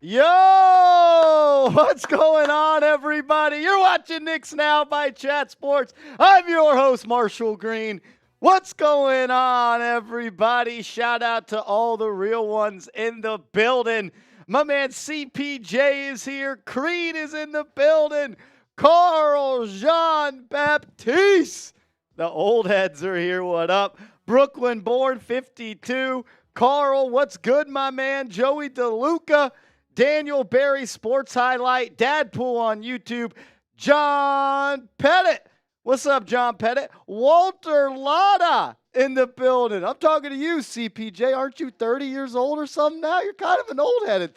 Yo! What's going on, everybody? You're watching Knicks Now by Chat Sports. I'm your host, Marshall Green. What's going on, everybody? Shout out to all the real ones in the building. My man CPJ is here. Creed is in the building. Carl Jean-Baptiste. The old heads are here. What up? Brooklyn born 52. Carl, what's good, my man? Joey DeLuca. Daniel Barry Sports Highlight, Dadpool on YouTube, John Pettit. What's up, John Pettit? Walter Lotta in the building. I'm talking to you, CPJ. Aren't you 30 years old or something now? You're kind of an old head at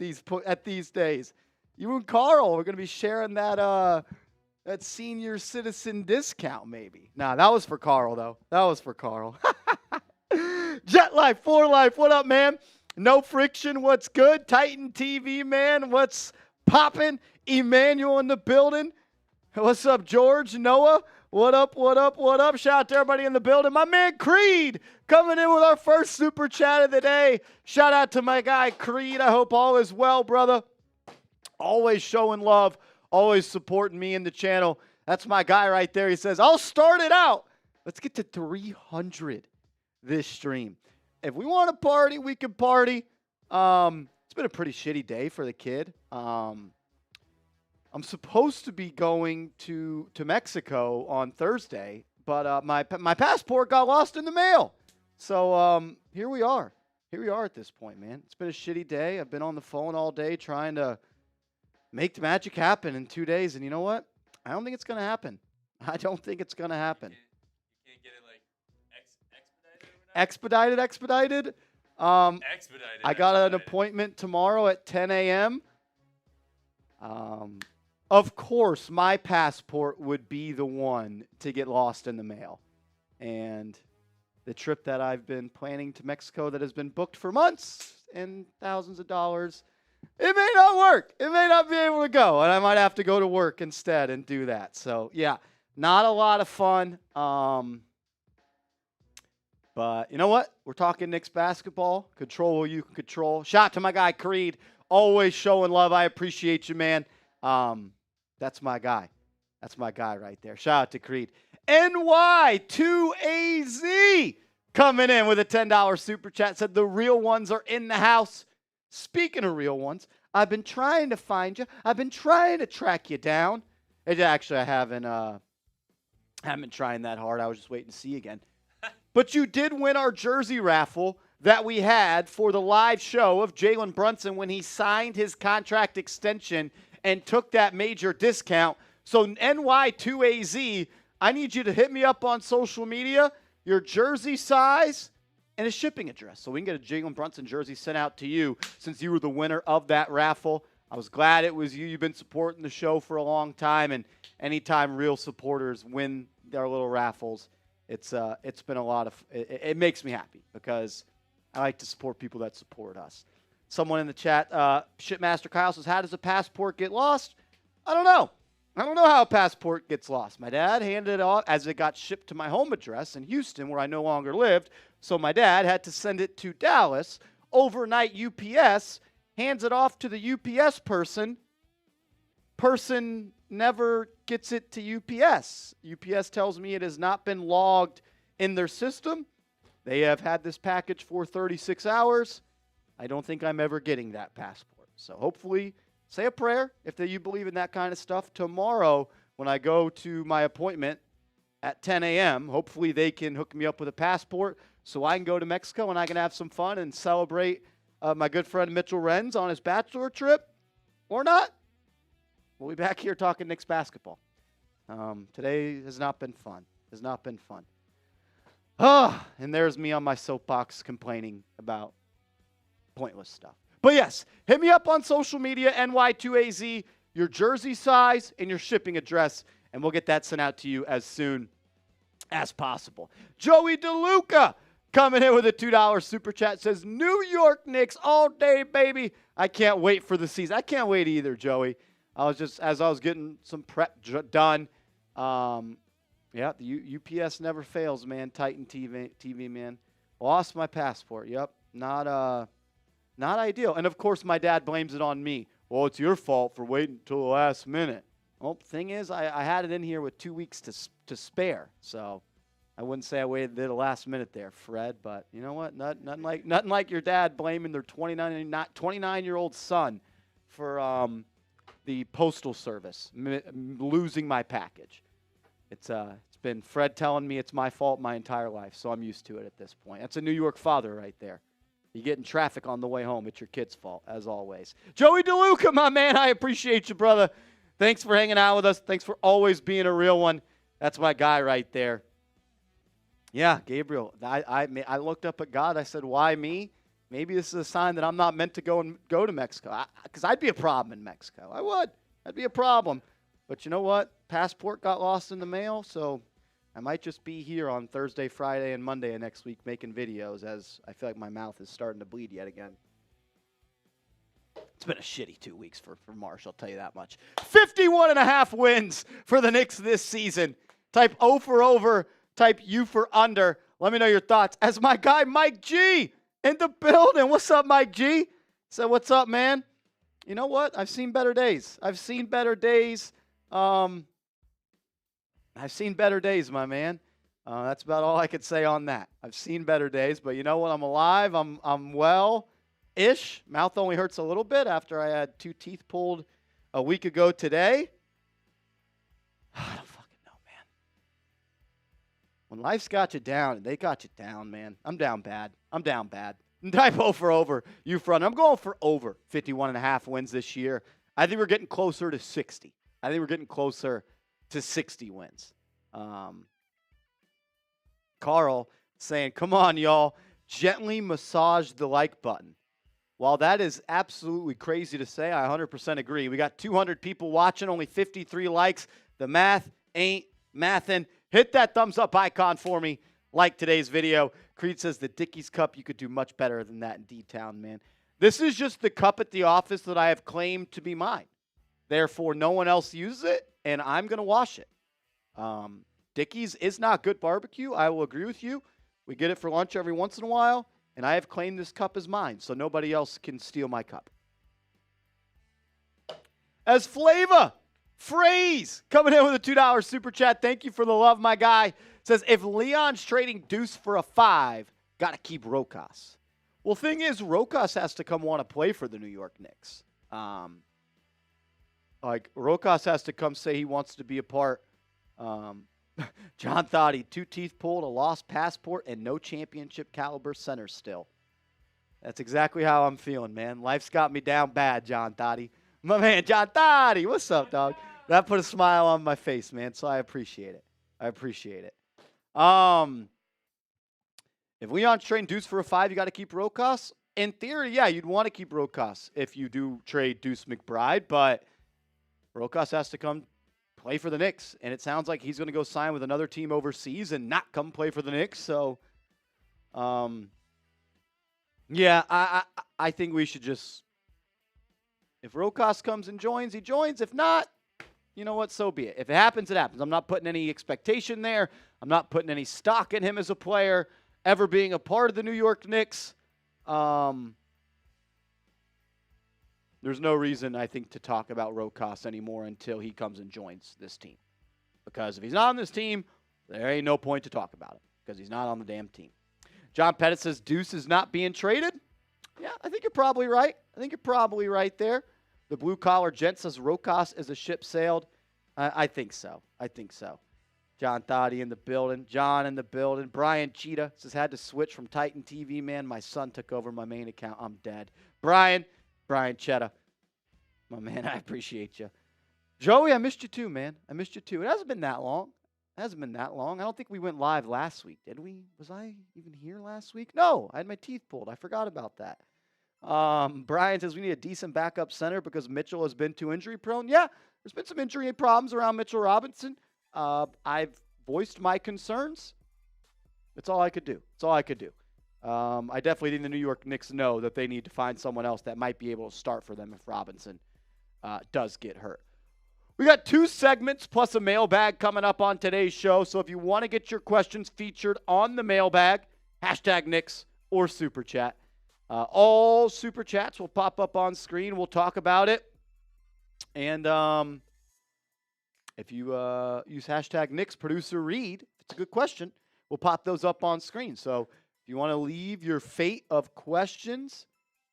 these days. You and Carl are going to be sharing that senior citizen discount, maybe. Nah, that was for Carl, though. That was for Carl. Jet Life, 4 Life, what up, man? No Friction, what's good? Titan TV, man, what's poppin'? Emmanuel in the building. What's up, George? Noah, what up, what up, what up? Shout out to everybody in the building. My man Creed coming in with our first super chat of the day. Shout out to my guy Creed. I hope all is well, brother. Always showing love, always supporting me in the channel. That's my guy right there. He says, I'll start it out. Let's get to 300 this stream. If we want to party, we can party. It's been a pretty shitty day for the kid. I'm supposed to be going to Mexico on Thursday, but my passport got lost in the mail. So here we are. Here we are at this point, man. It's been a shitty day. I've been on the phone all day trying to make the magic happen in 2 days. And you know what? I don't think it's going to happen. I don't think it's going to happen. You can't get it like Expedited. expedited. I got an appointment tomorrow at 10 a.m. Of course, my passport would be the one to get lost in the mail. And the trip that I've been planning to Mexico that has been booked for months and thousands of dollars, it may not work. It may not be able to go. And I might have to go to work instead and do that. So, yeah, not a lot of fun. But you know what? We're talking Knicks basketball. Control what you can control. Shout out to my guy, Creed. Always showing love. I appreciate you, man. That's my guy. That's my guy right there. Shout out to Creed. NY2AZ coming in with a $10 super chat. Said the real ones are in the house. Speaking of real ones, I've been trying to find you. I've been trying to track you down. Actually, I haven't been trying that hard. I was just waiting to see you again. But you did win our jersey raffle that we had for the live show of Jalen Brunson when he signed his contract extension and took that major discount. So NY2AZ, I need you to hit me up on social media, your jersey size, and a shipping address. So we can get a Jalen Brunson jersey sent out to you since you were the winner of that raffle. I was glad it was you. You've been supporting the show for a long time, and anytime real supporters win their little raffles, it's been a lot of it makes me happy because I like to support people that support us. Someone in the chat, Shipmaster Kyle says, how does a passport get lost? I don't know. I don't know how a passport gets lost. My dad handed it off as it got shipped to my home address in Houston where I no longer lived. So my dad had to send it to Dallas. Overnight UPS hands it off to the UPS person. Person never gets it to UPS. UPS tells me it has not been logged in their system. They have had this package for 36 hours. I don't think I'm ever getting that passport. So hopefully, say a prayer if you believe in that kind of stuff. Tomorrow, when I go to my appointment at 10 a.m., hopefully they can hook me up with a passport so I can go to Mexico and I can have some fun and celebrate my good friend Mitchell Renz on his bachelor trip. Or not. We'll be back here talking Knicks basketball. Today has not been fun. Has not been fun. And there's me on my soapbox complaining about pointless stuff. But yes, hit me up on social media, NY2AZ, your jersey size and your shipping address, and we'll get that sent out to you as soon as possible. Joey DeLuca coming in with a $2 super chat says, New York Knicks all day, baby. I can't wait for the season. I can't wait either, Joey. As I was getting some prep done, yeah, the UPS never fails, man. Titan TV, man. Lost my passport. Yep, not ideal. And of course, my dad blames it on me. well, it's your fault for waiting until the last minute. Well, thing is, I had it in here with 2 weeks to spare, so I wouldn't say I waited to the last minute there, Fred. But you know what? Nothing like your dad blaming their 29-year-old son for the postal service losing my package. It's been Fred telling me it's my fault my entire life, so I'm used to it at this point. That's a New York father right there. You get in traffic on the way home, it's your kid's fault, as always. Joey DeLuca, my man, I appreciate you, brother. Thanks for hanging out with us. Thanks for always being a real one. That's my guy right there. Yeah, Gabriel, I looked up at God. I said, why me? Maybe this is a sign that I'm not meant to go to Mexico. Because I'd be a problem in Mexico. I would. That'd be a problem. But you know what? Passport got lost in the mail, so I might just be here on Thursday, Friday, and Monday of next week making videos, as I feel like my mouth is starting to bleed yet again. It's been a shitty 2 weeks for Marsh, I'll tell you that much. 51.5 wins for the Knicks this season. Type O for over, type U for under. Let me know your thoughts. As my guy Mike G in the building. What's up, Mike G? So what's up, man? You know what? I've seen better days. I've seen better days, my man. That's about all I could say on that. I've seen better days, but you know what? I'm alive. I'm well-ish. Mouth only hurts a little bit after I had 2 teeth pulled a week ago today. I don't fucking know, man. When life's got you down, they got you down, man. I'm down bad. Type O for over, you front. I'm going for over 51.5 wins this year. I think we're getting closer to 60. I think we're getting closer to 60 wins. Carl saying, come on, y'all. Gently massage the like button. While that is absolutely crazy to say, I 100% agree. We got 200 people watching, only 53 likes. The math ain't mathin'. Hit that thumbs up icon for me. Like today's video. Creed says the Dickies Cup, you could do much better than that in D-Town, man. This is just the cup at the office that I have claimed to be mine. Therefore, no one else uses it, and I'm going to wash it. Dickies is not good barbecue. I will agree with you. We get it for lunch every once in a while, and I have claimed this cup as mine, so nobody else can steal my cup. As Flava Phrase coming in with a $2 super chat. Thank you for the love, my guy. Says, if Leon's trading Deuce for a 5, got to keep Rokas. Well, thing is, Rokas has to come want to play for the New York Knicks. Rokas has to come say he wants to be a part. John Thotty, 2 teeth pulled, a lost passport, and no championship caliber center still. That's exactly how I'm feeling, man. Life's got me down bad, John Thotty. My man, John Thotty, what's up, dog? That put a smile on my face, man, so I appreciate it. If Leon's trading Deuce for a 5, you got to keep Rokas. In theory, yeah, you'd want to keep Rokas if you do trade Deuce McBride, but Rokas has to come play for the Knicks, and it sounds like he's going to go sign with another team overseas and not come play for the Knicks. So, yeah, I think we should just, if Rokas comes and joins, he joins. If not, you know what, so be it. If it happens, it happens. I'm not putting any expectation there. I'm not putting any stock in him as a player, ever being a part of the New York Knicks. There's no reason, I think, to talk about Rokas anymore until he comes and joins this team. Because if he's not on this team, there ain't no point to talk about it because he's not on the damn team. John Pettit says Deuce is not being traded. Yeah, I think you're probably right. There. The blue-collar gent says Rokas is a ship sailed. I think so. John Thotty in the building. John in the building. Brian Cheetah says, had to switch from Titan TV, man. My son took over my main account. I'm dead. Brian Cheetah. My man, I appreciate you. Joey, I missed you too, man. It hasn't been that long. I don't think we went live last week, did we? Was I even here last week? No, I had my teeth pulled. I forgot about that. Brian says we need a decent backup center because Mitchell has been too injury prone. Yeah, there's been some injury problems around Mitchell Robinson. I've voiced my concerns. That's all I could do. I definitely think the New York Knicks know that they need to find someone else that might be able to start for them if Robinson does get hurt. We got 2 segments plus a mailbag coming up on today's show. So if you want to get your questions featured on the mailbag, #Knicks or Super Chat. All Super Chats will pop up on screen. We'll talk about it. And if you use hashtag Knicks producer read, it's a good question. We'll pop those up on screen. So if you want to leave your fate of questions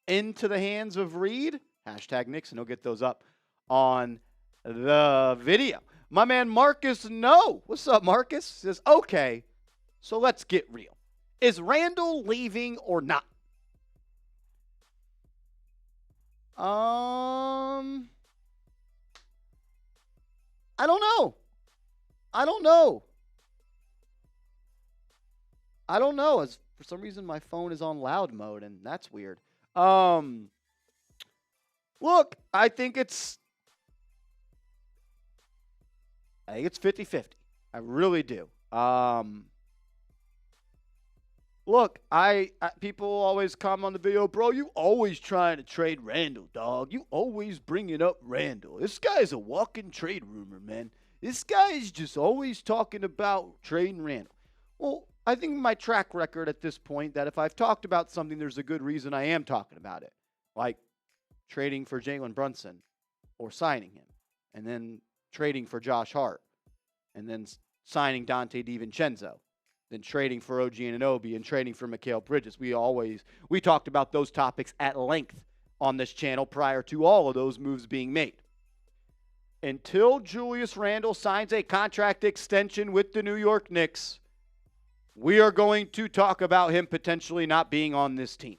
into the hands of Reed, hashtag Knicks, and he'll get those up on the video. My man Marcus, no. What's up, Marcus? Says, okay, so let's get real. Is Randle leaving or not? I don't know. I don't know. As for some reason my phone is on loud mode, and that's weird. Look, I think it's 50-50. I really do. Look, people always comment on the video, bro, you always trying to trade Randle, dog. You always bringing up Randle. This guy's a walking trade rumor, man. This guy is just always talking about trading Randle. Well, I think my track record at this point that if I've talked about something, there's a good reason I am talking about it. Like trading for Jalen Brunson or signing him, and then trading for Josh Hart, and then signing Dante DiVincenzo, then trading for OG Anunoby, and trading for Mikal Bridges. We talked about those topics at length on this channel prior to all of those moves being made. Until Julius Randle signs a contract extension with the New York Knicks, we are going to talk about him potentially not being on this team.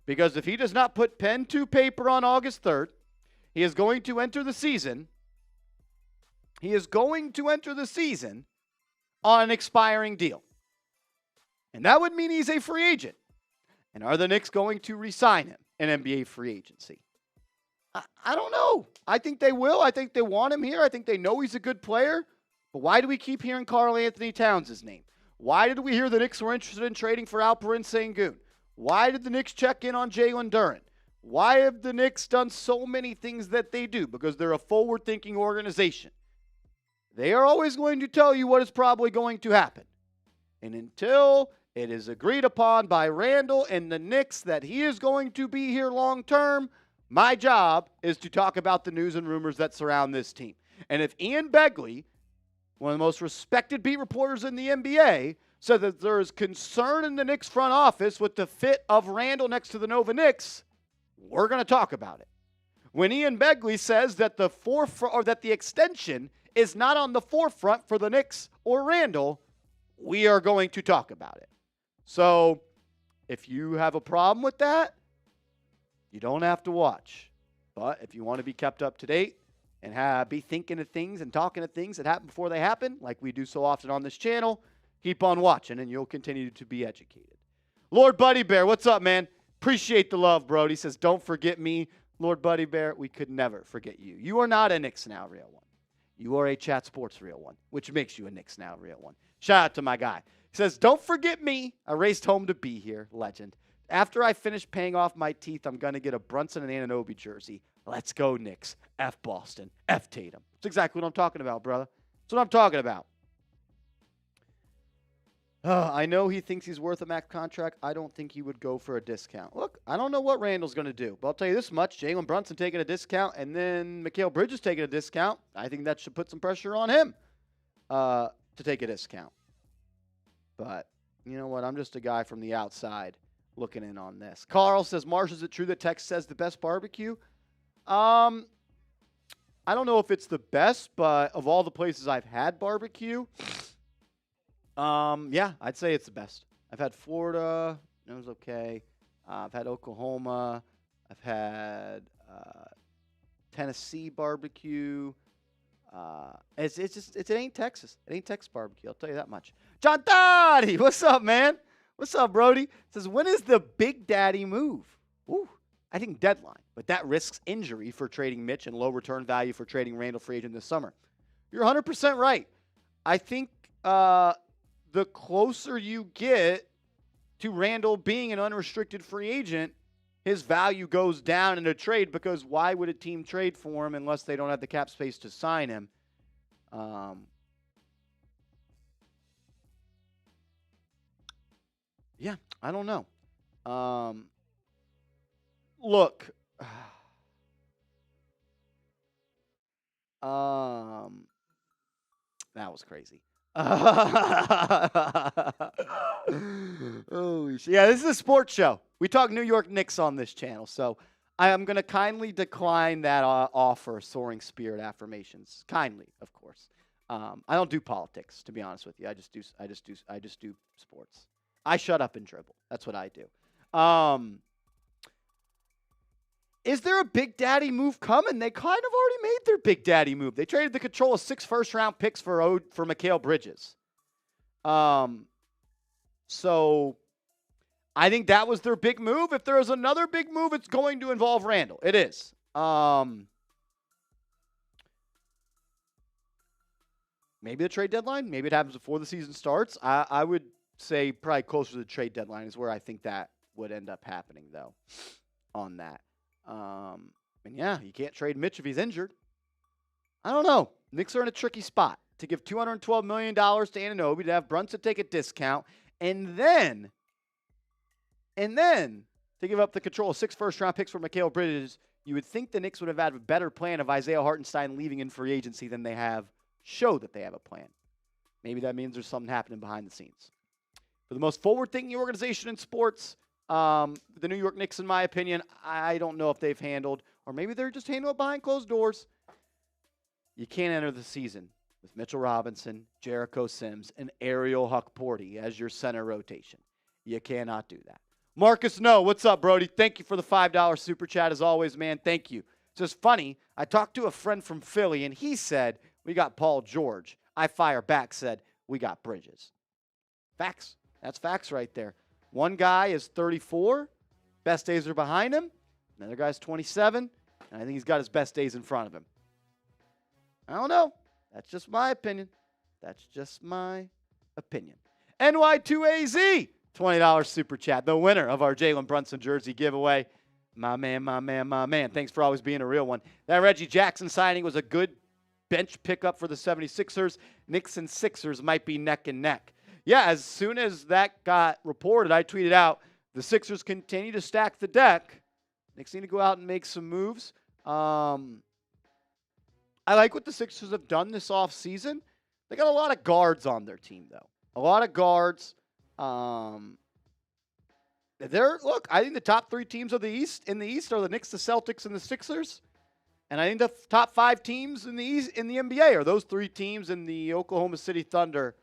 Because if he does not put pen to paper on August 3rd, he is going to enter the season. He is going to enter the season on an expiring deal. And that would mean he's a free agent. And are the Knicks going to re-sign him in NBA free agency? I don't know. I think they will. I think they want him here. I think they know he's a good player. But why do we keep hearing Karl Anthony Towns' name? Why did we hear the Knicks were interested in trading for Alperen Sengun? Why did the Knicks check in on Jalen Darren? Why have the Knicks done so many things that they do? Because they're a forward-thinking organization. They are always going to tell you what is probably going to happen. And until it is agreed upon by Randle and the Knicks that he is going to be here long term, my job is to talk about the news and rumors that surround this team. And if Ian Begley, one of the most respected beat reporters in the NBA, said that there is concern in the Knicks front office with the fit of Randle next to the Nova Knicks, we're going to talk about it. When Ian Begley says that the extension is not on the forefront for the Knicks or Randle, we are going to talk about it. So if you have a problem with that, you don't have to watch. But if you want to be kept up to date and be thinking of things and talking of things that happen before they happen, like we do so often on this channel, keep on watching and you'll continue to be educated. Lord Buddy Bear, what's up, man? Appreciate the love, bro. He says, don't forget me. Lord Buddy Bear, we could never forget you. You are not a Knicks Now real one. You are a Chat Sports real one, which makes you a Knicks Now real one. Shout out to my guy. He says, don't forget me. I raced home to be here. Legend. After I finish paying off my teeth, I'm going to get a Brunson and Anunoby jersey. Let's go, Knicks. F Boston. F Tatum. That's exactly what I'm talking about, brother. That's what I'm talking about. I know he thinks he's worth a max contract. I don't think he would go for a discount. Look, I don't know what Randle's going to do, but I'll tell you this much. Jalen Brunson taking a discount and then Mikal Bridges taking a discount. I think that should put some pressure on him to take a discount. But you know what? I'm just a guy from the outside looking in on this. Carl says, Marsh, is it true that Tex says the best barbecue? I don't know if it's the best, but of all the places I've had barbecue, yeah, I'd say it's the best. I've had Florida. It was okay. I've had Oklahoma. I've had Tennessee barbecue. It ain't Texas. It ain't Texas barbecue. I'll tell you that much. John Daddy, what's up, man? What's up, Brody? Says, when is the Big Daddy move? Ooh, I think deadline, but that risks injury for trading Mitch and low return value for trading Randle free agent this summer. You're 100% right. I think the closer you get to Randle being an unrestricted free agent, his value goes down in a trade because why would a team trade for him unless they don't have the cap space to sign him? Yeah, I don't know. Look, That was crazy. Holy shit. Yeah, this is a sports show. We talk New York Knicks on this channel, so I am going to kindly decline that offer, Soaring Spirit Affirmations. Kindly, of course. I don't do politics, to be honest with you. I just do sports. I shut up and dribble. That's what I do. Is there a Big Daddy move coming? They kind of already made their Big Daddy move. They traded the control of 6 first-round picks for Mikal Bridges. So I think that was their big move. If there is another big move, it's going to involve Randle. It is. Maybe the trade deadline. Maybe it happens before the season starts. I would say probably closer to the trade deadline is where I think that would end up happening, though, on that. And yeah, you can't trade Mitch if he's injured. I don't know. Knicks are in a tricky spot to give $212 million to Anunoby, to have Brunson take a discount, and then to give up the control of 6 first-round picks for Mikal Bridges. You would think the Knicks would have had a better plan of Issaiah Hartenstein leaving in free agency than they have show that they have a plan. Maybe that means there's something happening behind the scenes. For the most forward-thinking organization in sports, the New York Knicks, in my opinion, I don't know if they've handled, or maybe they're just handling it behind closed doors. You can't enter the season with Mitchell Robinson, Jericho Sims, and Ariel Huckporty as your center rotation. You cannot do that. Marcus No, what's up, Brody? Thank you for the $5 super chat as always, man. Thank you. It's just funny. I talked to a friend from Philly, and he said, we got Paul George. I fire back, said, we got Bridges. Facts. That's facts right there. One guy is 34. Best days are behind him. Another guy's 27. And I think he's got his best days in front of him. I don't know. That's just my opinion. That's just my opinion. NY2AZ, $20 super chat. The winner of our Jalen Brunson jersey giveaway. My man, my man, my man. Thanks for always being a real one. That Reggie Jackson signing was a good bench pickup for the 76ers. Knicks and Sixers might be neck and neck. Yeah, as soon as that got reported, I tweeted out, the Sixers continue to stack the deck. Knicks need to go out and make some moves. I like what the Sixers have done this offseason. They got a lot of guards on their team, though. A lot of guards. I think the top 3 teams of the East are the Knicks, the Celtics, and the Sixers. And I think the top 5 teams in the East, in the NBA are those 3 teams in the Oklahoma City Thunder.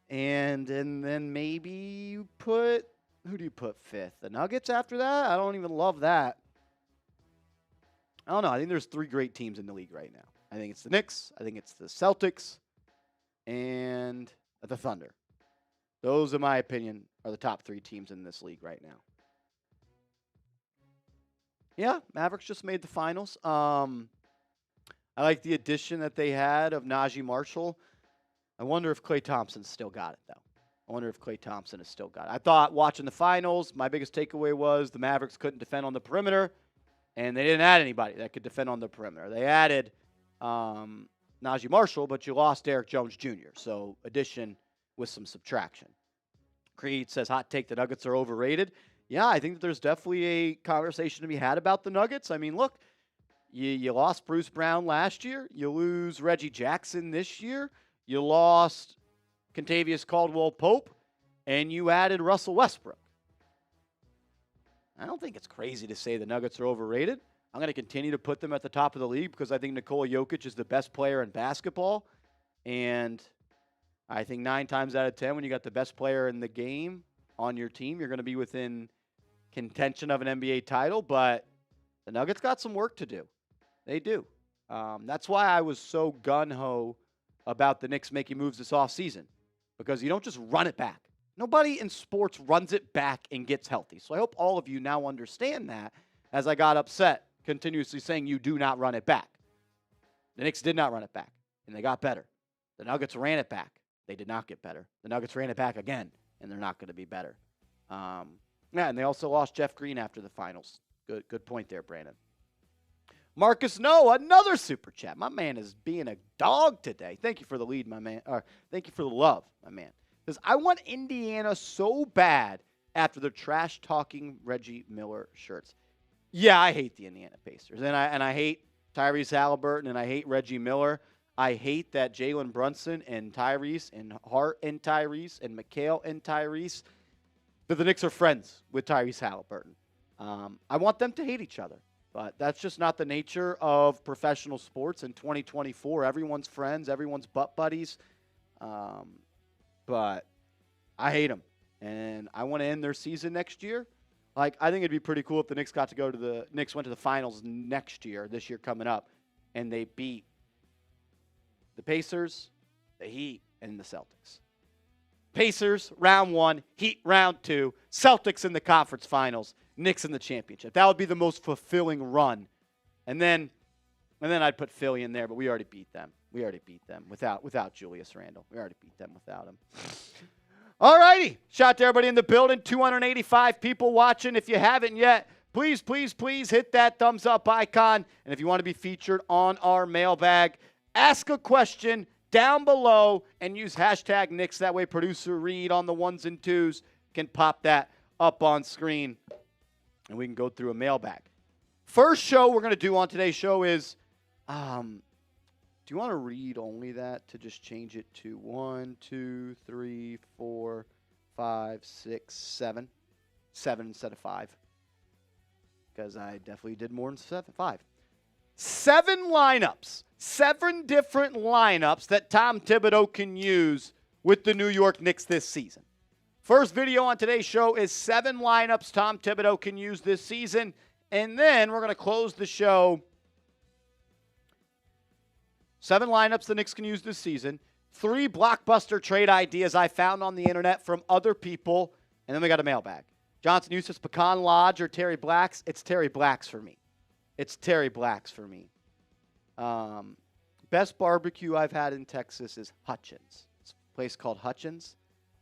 And then maybe you put, who do you put 5th? The Nuggets after that? I don't even love that. I don't know. I think there's 3 great teams in the league right now. I think it's the Knicks. I think it's the Celtics. And the Thunder. Those, in my opinion, are the top 3 teams in this league right now. Yeah, Mavericks just made the finals. I like the addition that they had of Najee Marshall. I wonder if Klay Thompson's still got it, though. I wonder if Klay Thompson has still got it. I thought watching the finals, my biggest takeaway was the Mavericks couldn't defend on the perimeter, and they didn't add anybody that could defend on the perimeter. They added Najee Marshall, but you lost Derrick Jones Jr., so addition with some subtraction. Creed says, hot take, the Nuggets are overrated. Yeah, I think that there's definitely a conversation to be had about the Nuggets. I mean, look, you lost Bruce Brown last year. You lose Reggie Jackson this year. You lost Kentavious Caldwell-Pope, and you added Russell Westbrook. I don't think it's crazy to say the Nuggets are overrated. I'm going to continue to put them at the top of the league because I think Nikola Jokic is the best player in basketball. And I think 9 times out of 10, when you got the best player in the game on your team, you're going to be within contention of an NBA title. But the Nuggets got some work to do. They do. That's why I was so gung-ho about the Knicks making moves this offseason, because you don't just run it back. Nobody in sports runs it back and gets healthy. So I hope all of you now understand that, as I got upset continuously saying you do not run it back. The Knicks did not run it back, and they got better. The Nuggets ran it back. They did not get better. The Nuggets ran it back again, and they're not going to be better. Yeah, and they also lost Jeff Green after the finals. Good point there, Brandon. Marcus No, another super chat. My man is being a dog today. Thank you for the lead, my man. Or thank you for the love, my man. Because I want Indiana so bad after their trash-talking Reggie Miller shirts. Yeah, I hate the Indiana Pacers. And I hate Tyrese Halliburton, and I hate Reggie Miller. I hate that Jalen Brunson and Tyrese and Hart and Tyrese and Mikal and Tyrese, that the Knicks are friends with Tyrese Halliburton. I want them to hate each other, but that's just not the nature of professional sports in 2024. Everyone's friends, everyone's butt buddies, but I hate them, and I want to end their season next year. Like, I think it'd be pretty cool if the Knicks went to the finals next year, this year coming up, and they beat the Pacers, the Heat, and the Celtics. Pacers, round 1, Heat, round 2, Celtics in the conference finals, Knicks in the championship. That would be the most fulfilling run. And then I'd put Philly in there, but we already beat them. We already beat them without Julius Randle. We already beat them without him. All righty. Shout out to everybody in the building. 285 people watching. If you haven't yet, please, please, please hit that thumbs up icon. And if you want to be featured on our mailbag, ask a question down below and use hashtag Knicks. That way producer Reed on the 1s and 2s can pop that up on screen and we can go through a mailbag. First show we're going to do on today's show is, do you want to read only that to just change it to 1, 2, 3, 4, 5, 6, 7? 7 instead of 5. Because I definitely did more than 5. 7 lineups. 7 different lineups that Tom Thibodeau can use with the New York Knicks this season. First video on today's show is 7 lineups Tom Thibodeau can use this season. And then we're going to close the show. 7 lineups the Knicks can use this season. 3 blockbuster trade ideas I found on the internet from other people. And then we got a mailbag. Johnson Eustace, Pecan Lodge, or Terry Black's. It's Terry Black's for me. It's Terry Black's for me. Best barbecue I've had in Texas is Hutchins. It's a place called Hutchins.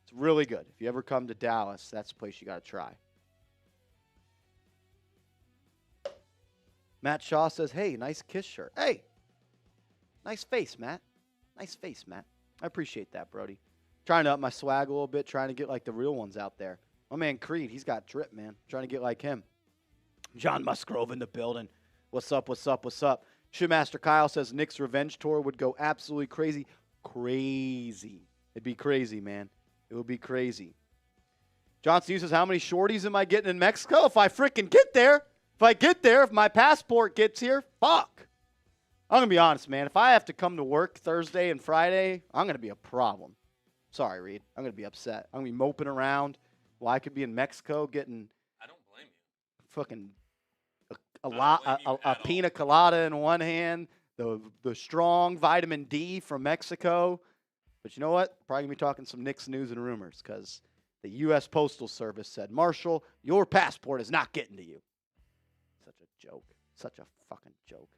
It's really good. If you ever come to Dallas, that's a place you got to try. Matt Shaw says, hey, nice Kiss shirt. Hey, nice face, Matt. Nice face, Matt. I appreciate that, Brody. Trying to up my swag a little bit, trying to get like the real ones out there. My man Creed, he's got drip, man. Trying to get like him. John Musgrove in the building. What's up, what's up, what's up? Shoemaster Kyle says Knicks Revenge Tour would go absolutely crazy. Crazy. It'd be crazy, man. It would be crazy. Johnson says, how many shorties am I getting in Mexico? If I freaking get there. If my passport gets here, fuck. I'm going to be honest, man. If I have to come to work Thursday and Friday, I'm going to be a problem. Sorry, Reed. I'm going to be upset. I'm going to be moping around while I could be in Mexico getting I don't blame you. Fucking a pina colada in one hand, the strong vitamin D from Mexico. But you know what? Probably going to be talking some Knicks news and rumors because the U.S. Postal Service said, Marshall, your passport is not getting to you. Such a joke. Such a fucking joke.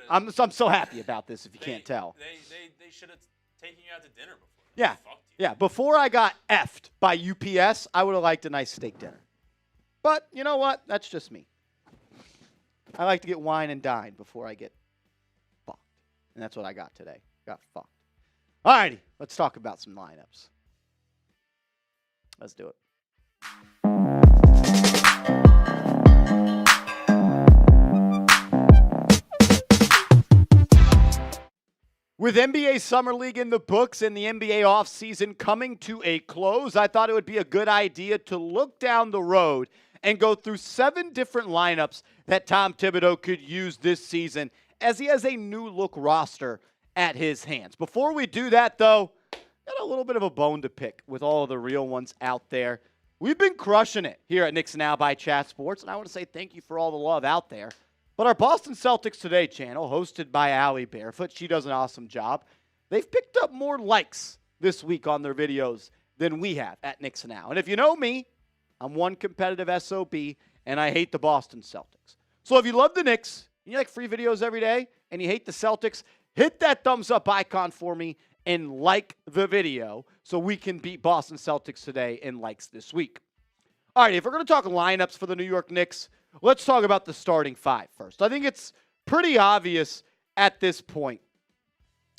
I'm so happy about this if you can't tell. They should have taken you out to dinner before. Yeah. Yeah. Before I got effed by UPS, I would have liked a nice steak dinner. But you know what? That's just me. I like to get wine and dine before I get fucked. And that's what I got today. Got fucked. All righty. Let's talk about some lineups. Let's do it. With NBA Summer League in the books and the NBA offseason coming to a close, I thought it would be a good idea to look down the road and go through 7 different lineups that Tom Thibodeau could use this season as he has a new look roster at his hands. Before we do that, though, got a little bit of a bone to pick with all of the real ones out there. We've been crushing it here at Knicks Now by Chat Sports, and I want to say thank you for all the love out there. But our Boston Celtics Today channel, hosted by Allie Barefoot, she does an awesome job. They've picked up more likes this week on their videos than we have at Knicks Now. And if you know me, I'm one competitive SOB, and I hate the Boston Celtics. So if you love the Knicks, and you like free videos every day, and you hate the Celtics, hit that thumbs up icon for me and like the video so we can beat Boston Celtics today in likes this week. All right, if we're going to talk lineups for the New York Knicks, let's talk about the starting 5 first. I think it's pretty obvious at this point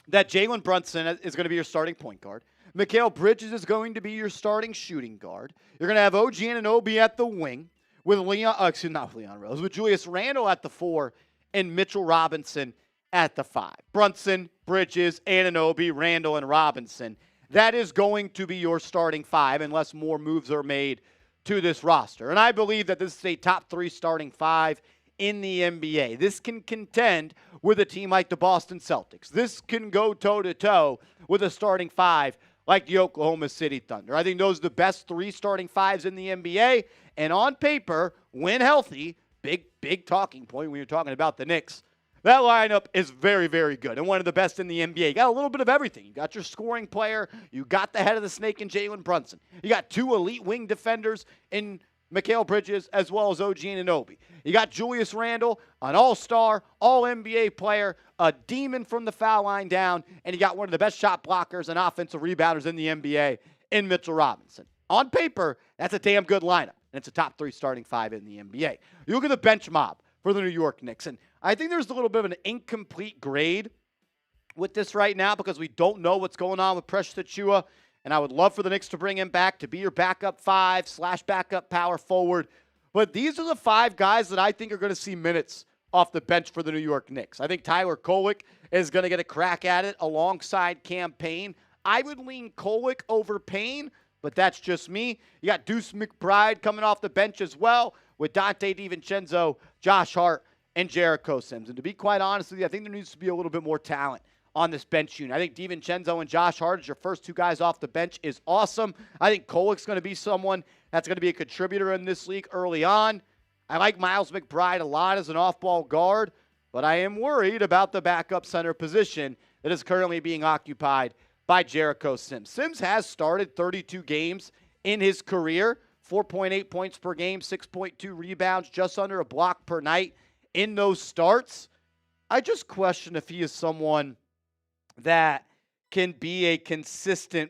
that Jalen Brunson is going to be your starting point guard. Mikal Bridges is going to be your starting shooting guard. You're going to have OG Anunoby at the wing with with Julius Randle at the 4 and Mitchell Robinson at the 5. Brunson, Bridges, Anunoby, Randle, and Robinson. That is going to be your starting 5 unless more moves are made to this roster. And I believe that this is a top 3 starting 5 in the NBA. This can contend with a team like the Boston Celtics. This can go toe-to-toe with a starting 5 like the Oklahoma City Thunder. I think those are the best 3 starting 5s in the NBA. And on paper, when healthy, big talking point when you're talking about the Knicks, that lineup is very, very good and one of the best in the NBA. You got a little bit of everything. You got your scoring player. You got the head of the snake in Jalen Brunson. You got 2 elite wing defenders in Mikal Bridges as well as OG Anunoby. You got Julius Randle, an all-star, all-NBA player, a demon from the foul line down, and you got one of the best shot blockers and offensive rebounders in the NBA in Mitchell Robinson. On paper, that's a damn good lineup, and it's a top 3 starting 5 in the NBA. You look at the bench mob for the New York Knicks, and I think there's a little bit of an incomplete grade with this right now because we don't know what's going on with Precious Achiuwa, and I would love for the Knicks to bring him back to be your backup 5/backup power forward. But these are the 5 guys that I think are going to see minutes off the bench for the New York Knicks. I think Tyler Kolek is going to get a crack at it alongside Cam Payne. I would lean Kolek over Payne, but that's just me. You got Deuce McBride coming off the bench as well with Dante DiVincenzo, Josh Hart, and Jericho Sims. And to be quite honest with you, I think there needs to be a little bit more talent on this bench unit. I think DiVincenzo and Josh Hart as your first 2 guys off the bench is awesome. I think Kolek's going to be someone that's going to be a contributor in this league early on. I like Miles McBride a lot as an off-ball guard, but I am worried about the backup center position that is currently being occupied by Jericho Sims. Sims has started 32 games in his career, 4.8 points per game, 6.2 rebounds, just under a block per night in those starts. I just question if he is someone that can be a consistent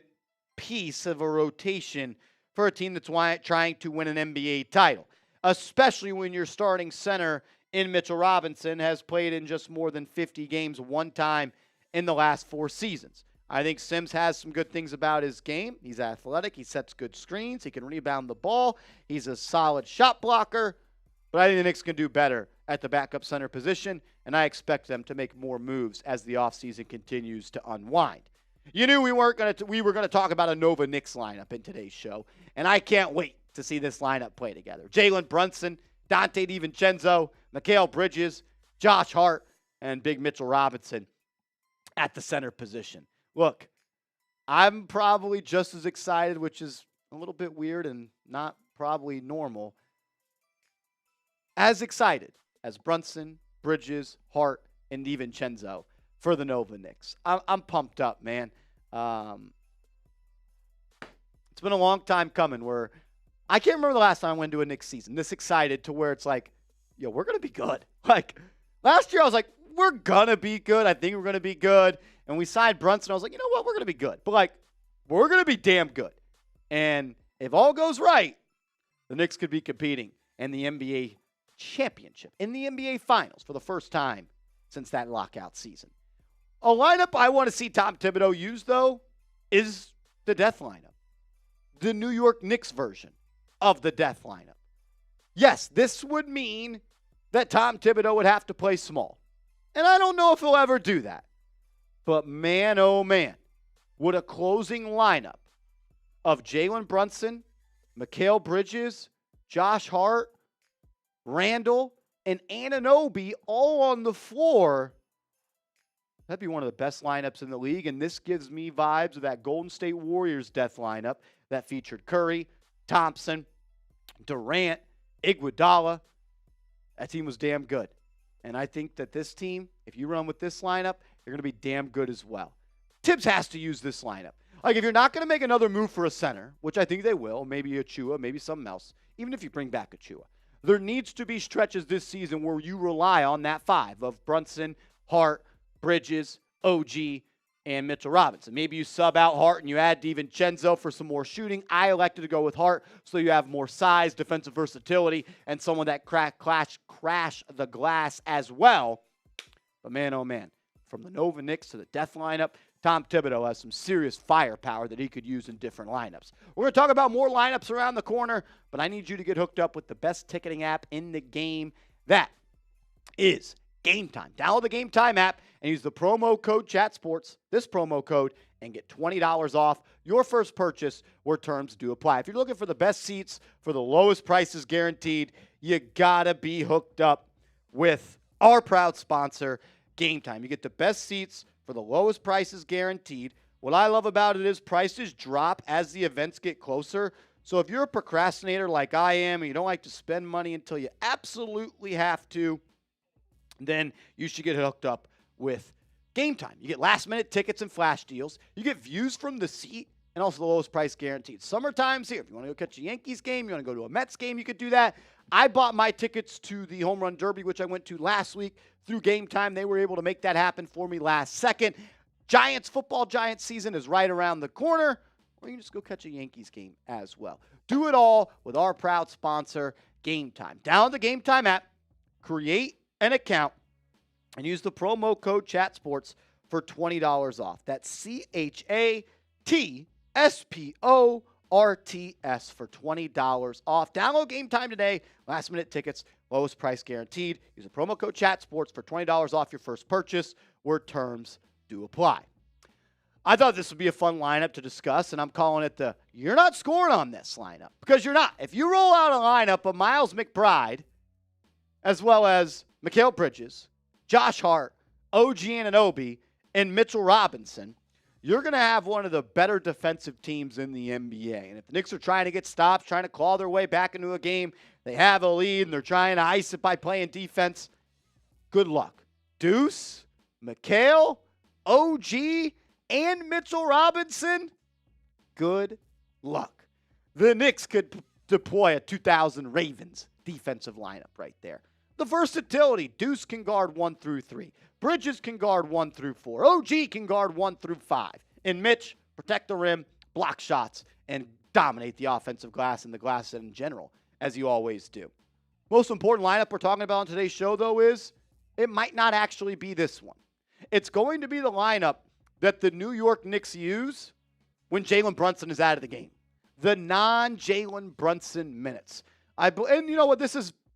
piece of a rotation for a team that's trying to win an NBA title, especially when your starting center in Mitchell Robinson has played in just more than 50 games one time in the last 4 seasons. I think Sims has some good things about his game. He's athletic. He sets good screens. He can rebound the ball. He's a solid shot blocker. But I think the Knicks can do better at the backup center position, and I expect them to make more moves as the offseason continues to unwind. You knew we were going to talk about a Nova Knicks lineup in today's show, and I can't wait to see this lineup play together. Jalen Brunson, Dante DiVincenzo, Mikal Bridges, Josh Hart, and Big Mitchell Robinson at the center position. Look, I'm probably just as excited, which is a little bit weird and not probably normal, as excited as Brunson, Bridges, Hart, and DiVincenzo for the Nova Knicks. I'm pumped up, man. It's been a long time coming where I can't remember the last time I went to a Knicks season this excited to where it's like, yo, we're going to be good. Like, last year I was like, we're going to be good. I think we're going to be good. And we signed Brunson. I was like, you know what? We're going to be good. But, like, we're going to be damn good. And if all goes right, the Knicks could be competing in the NBA championship, in the NBA Finals for the first time since that lockout season. A lineup I want to see Tom Thibodeau use, though, is the death lineup. The New York Knicks version of the death lineup. Yes, this would mean that Tom Thibodeau would have to play small. And I don't know if he'll ever do that. But man, oh man, would a closing lineup of Jalen Brunson, Mikal Bridges, Josh Hart, Randle, and Anunoby all on the floor, that'd be one of the best lineups in the league. And this gives me vibes of that Golden State Warriors death lineup that featured Curry, Thompson, Durant, Iguodala. That team was damn good. And I think that this team, if you run with this lineup, they're going to be damn good as well. Thibs has to use this lineup. Like, if you're not going to make another move for a center, which I think they will, maybe Achiuwa, maybe something else, even if you bring back Achiuwa, there needs to be stretches this season where you rely on that 5 of Brunson, Hart, Bridges, OG, and Mitchell Robinson. Maybe you sub out Hart and you add DiVincenzo for some more shooting. I elected to go with Hart so you have more size, defensive versatility, and someone that crash the glass as well. But man, oh man, from the Nova Knicks to the death lineup, Tom Thibodeau has some serious firepower that he could use in different lineups. We're going to talk about more lineups around the corner, but I need you to get hooked up with the best ticketing app in the game. That is Game Time. Download the Game Time app and use the promo code ChatSports, this promo code, and get $20 off your first purchase where terms do apply. If you're looking for the best seats for the lowest prices guaranteed, you gotta be hooked up with our proud sponsor, Game Time. You get the best seats for the lowest prices guaranteed. What I love about it is prices drop as the events get closer. So if you're a procrastinator like I am and you don't like to spend money until you absolutely have to, then you should get hooked up with Game Time. You get last-minute tickets and flash deals. You get views from the seat and also the lowest price guaranteed. Summertime's here. If you want to go catch a Yankees game, you want to go to a Mets game, you could do that. I bought my tickets to the Home Run Derby, which I went to last week through Game Time. They were able to make that happen for me last second. Football Giants season is right around the corner, or you can just go catch a Yankees game as well. Do it all with our proud sponsor, Game Time. Download the Game Time app, create an account, and use the promo code ChatSports for $20 off. That's CHATSPORTS for $20 off. Download Game Time today. Last-minute tickets, lowest price guaranteed. Use the promo code ChatSports for $20 off your first purchase where terms do apply. I thought this would be a fun lineup to discuss, and I'm calling it the you're not scoring on this lineup, because you're not. If you roll out a lineup of Miles McBride, as well as Mikal Bridges, Josh Hart, OG Anunoby, and Mitchell Robinson, you're going to have one of the better defensive teams in the NBA. And if the Knicks are trying to get stops, trying to claw their way back into a game, they have a lead, and they're trying to ice it by playing defense, good luck. Deuce, Mikal, OG, and Mitchell Robinson, good luck. The Knicks could deploy a 2000 Ravens defensive lineup right there. The versatility, Deuce can guard 1 through 3. Bridges can guard 1 through 4. OG can guard 1 through 5. And Mitch, protect the rim, block shots, and dominate the offensive glass and the glass in general, as you always do. Most important lineup we're talking about on today's show, though, is it might not actually be this one. It's going to be the lineup that the New York Knicks use when Jalen Brunson is out of the game. The non-Jalen Brunson minutes. And you know what?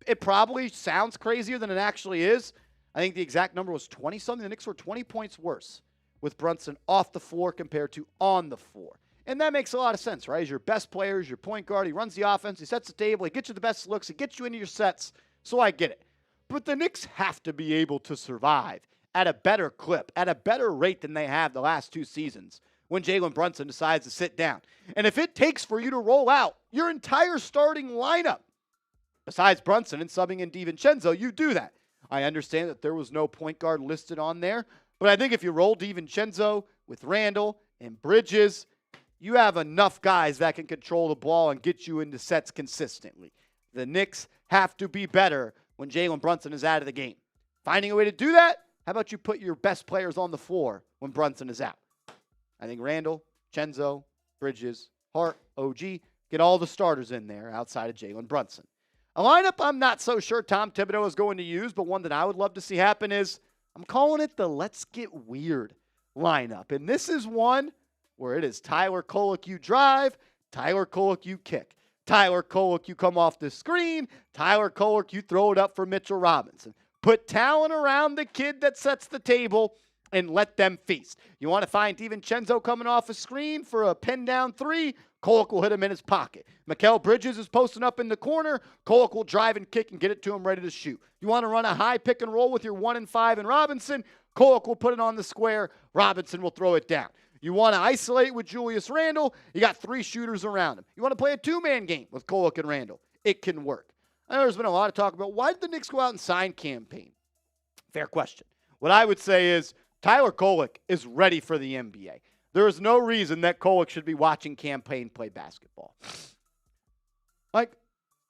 It probably sounds crazier than it actually is. I think the exact number was 20-something. The Knicks were 20 points worse with Brunson off the floor compared to on the floor. And that makes a lot of sense, right? He's your best player, he's your point guard, he runs the offense, he sets the table, he gets you the best looks, he gets you into your sets. So I get it. But the Knicks have to be able to survive at a better clip, at a better rate than they have the last 2 seasons when Jalen Brunson decides to sit down. And if it takes for you to roll out your entire starting lineup, besides Brunson and subbing in DiVincenzo, you do that. I understand that there was no point guard listed on there, but I think if you roll DiVincenzo with Randle and Bridges, you have enough guys that can control the ball and get you into sets consistently. The Knicks have to be better when Jalen Brunson is out of the game. Finding a way to do that, how about you put your best players on the floor when Brunson is out? I think Randle, Chenzo, Bridges, Hart, OG, get all the starters in there outside of Jalen Brunson. A lineup I'm not so sure Tom Thibodeau is going to use, but one that I would love to see happen is, I'm calling it the let's get weird lineup. And this is one where it is Tyler Kolek, you drive, Tyler Kolek, you kick. Tyler Kolek, you come off the screen, Tyler Kolek, you throw it up for Mitchell Robinson. Put talent around the kid that sets the table and let them feast. You want to find DiVincenzo coming off a screen for a pin down 3, Kolek will hit him in his pocket. Mikal Bridges is posting up in the corner. Kolek will drive and kick and get it to him ready to shoot. You want to run a high pick and roll with your 1 and 5 and Robinson. Kolek will put it on the square. Robinson will throw it down. You want to isolate with Julius Randle. You got 3 shooters around him. You want to play a 2-man game with Kolek and Randle. It can work. I know there's been a lot of talk about why did the Knicks go out and sign campaign? Fair question. What I would say is Tyler Kolek is ready for the NBA. There is no reason that Kolek should be watching campaign play basketball. Like,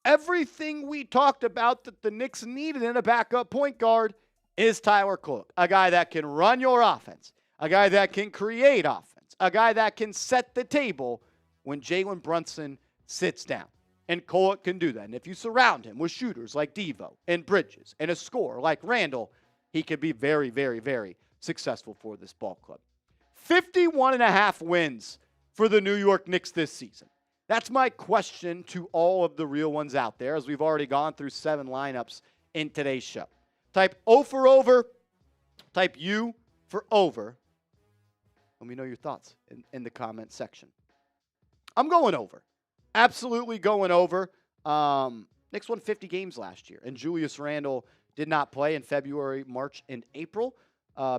everything we talked about that the Knicks needed in a backup point guard is Tyler Kolek. A guy that can run your offense. A guy that can create offense. A guy that can set the table when Jalen Brunson sits down. And Kolek can do that. And if you surround him with shooters like Devo and Bridges and a scorer like Randle, he could be very, very, very successful for this ball club. 51.5 wins for the New York Knicks this season. That's my question to all of the real ones out there, as we've already gone through 7 lineups in today's show. Type O for over. Type U for over. Let me know your thoughts in the comment section. I'm going over. Absolutely going over. Knicks won 50 games last year, and Julius Randle did not play in February, March, and April.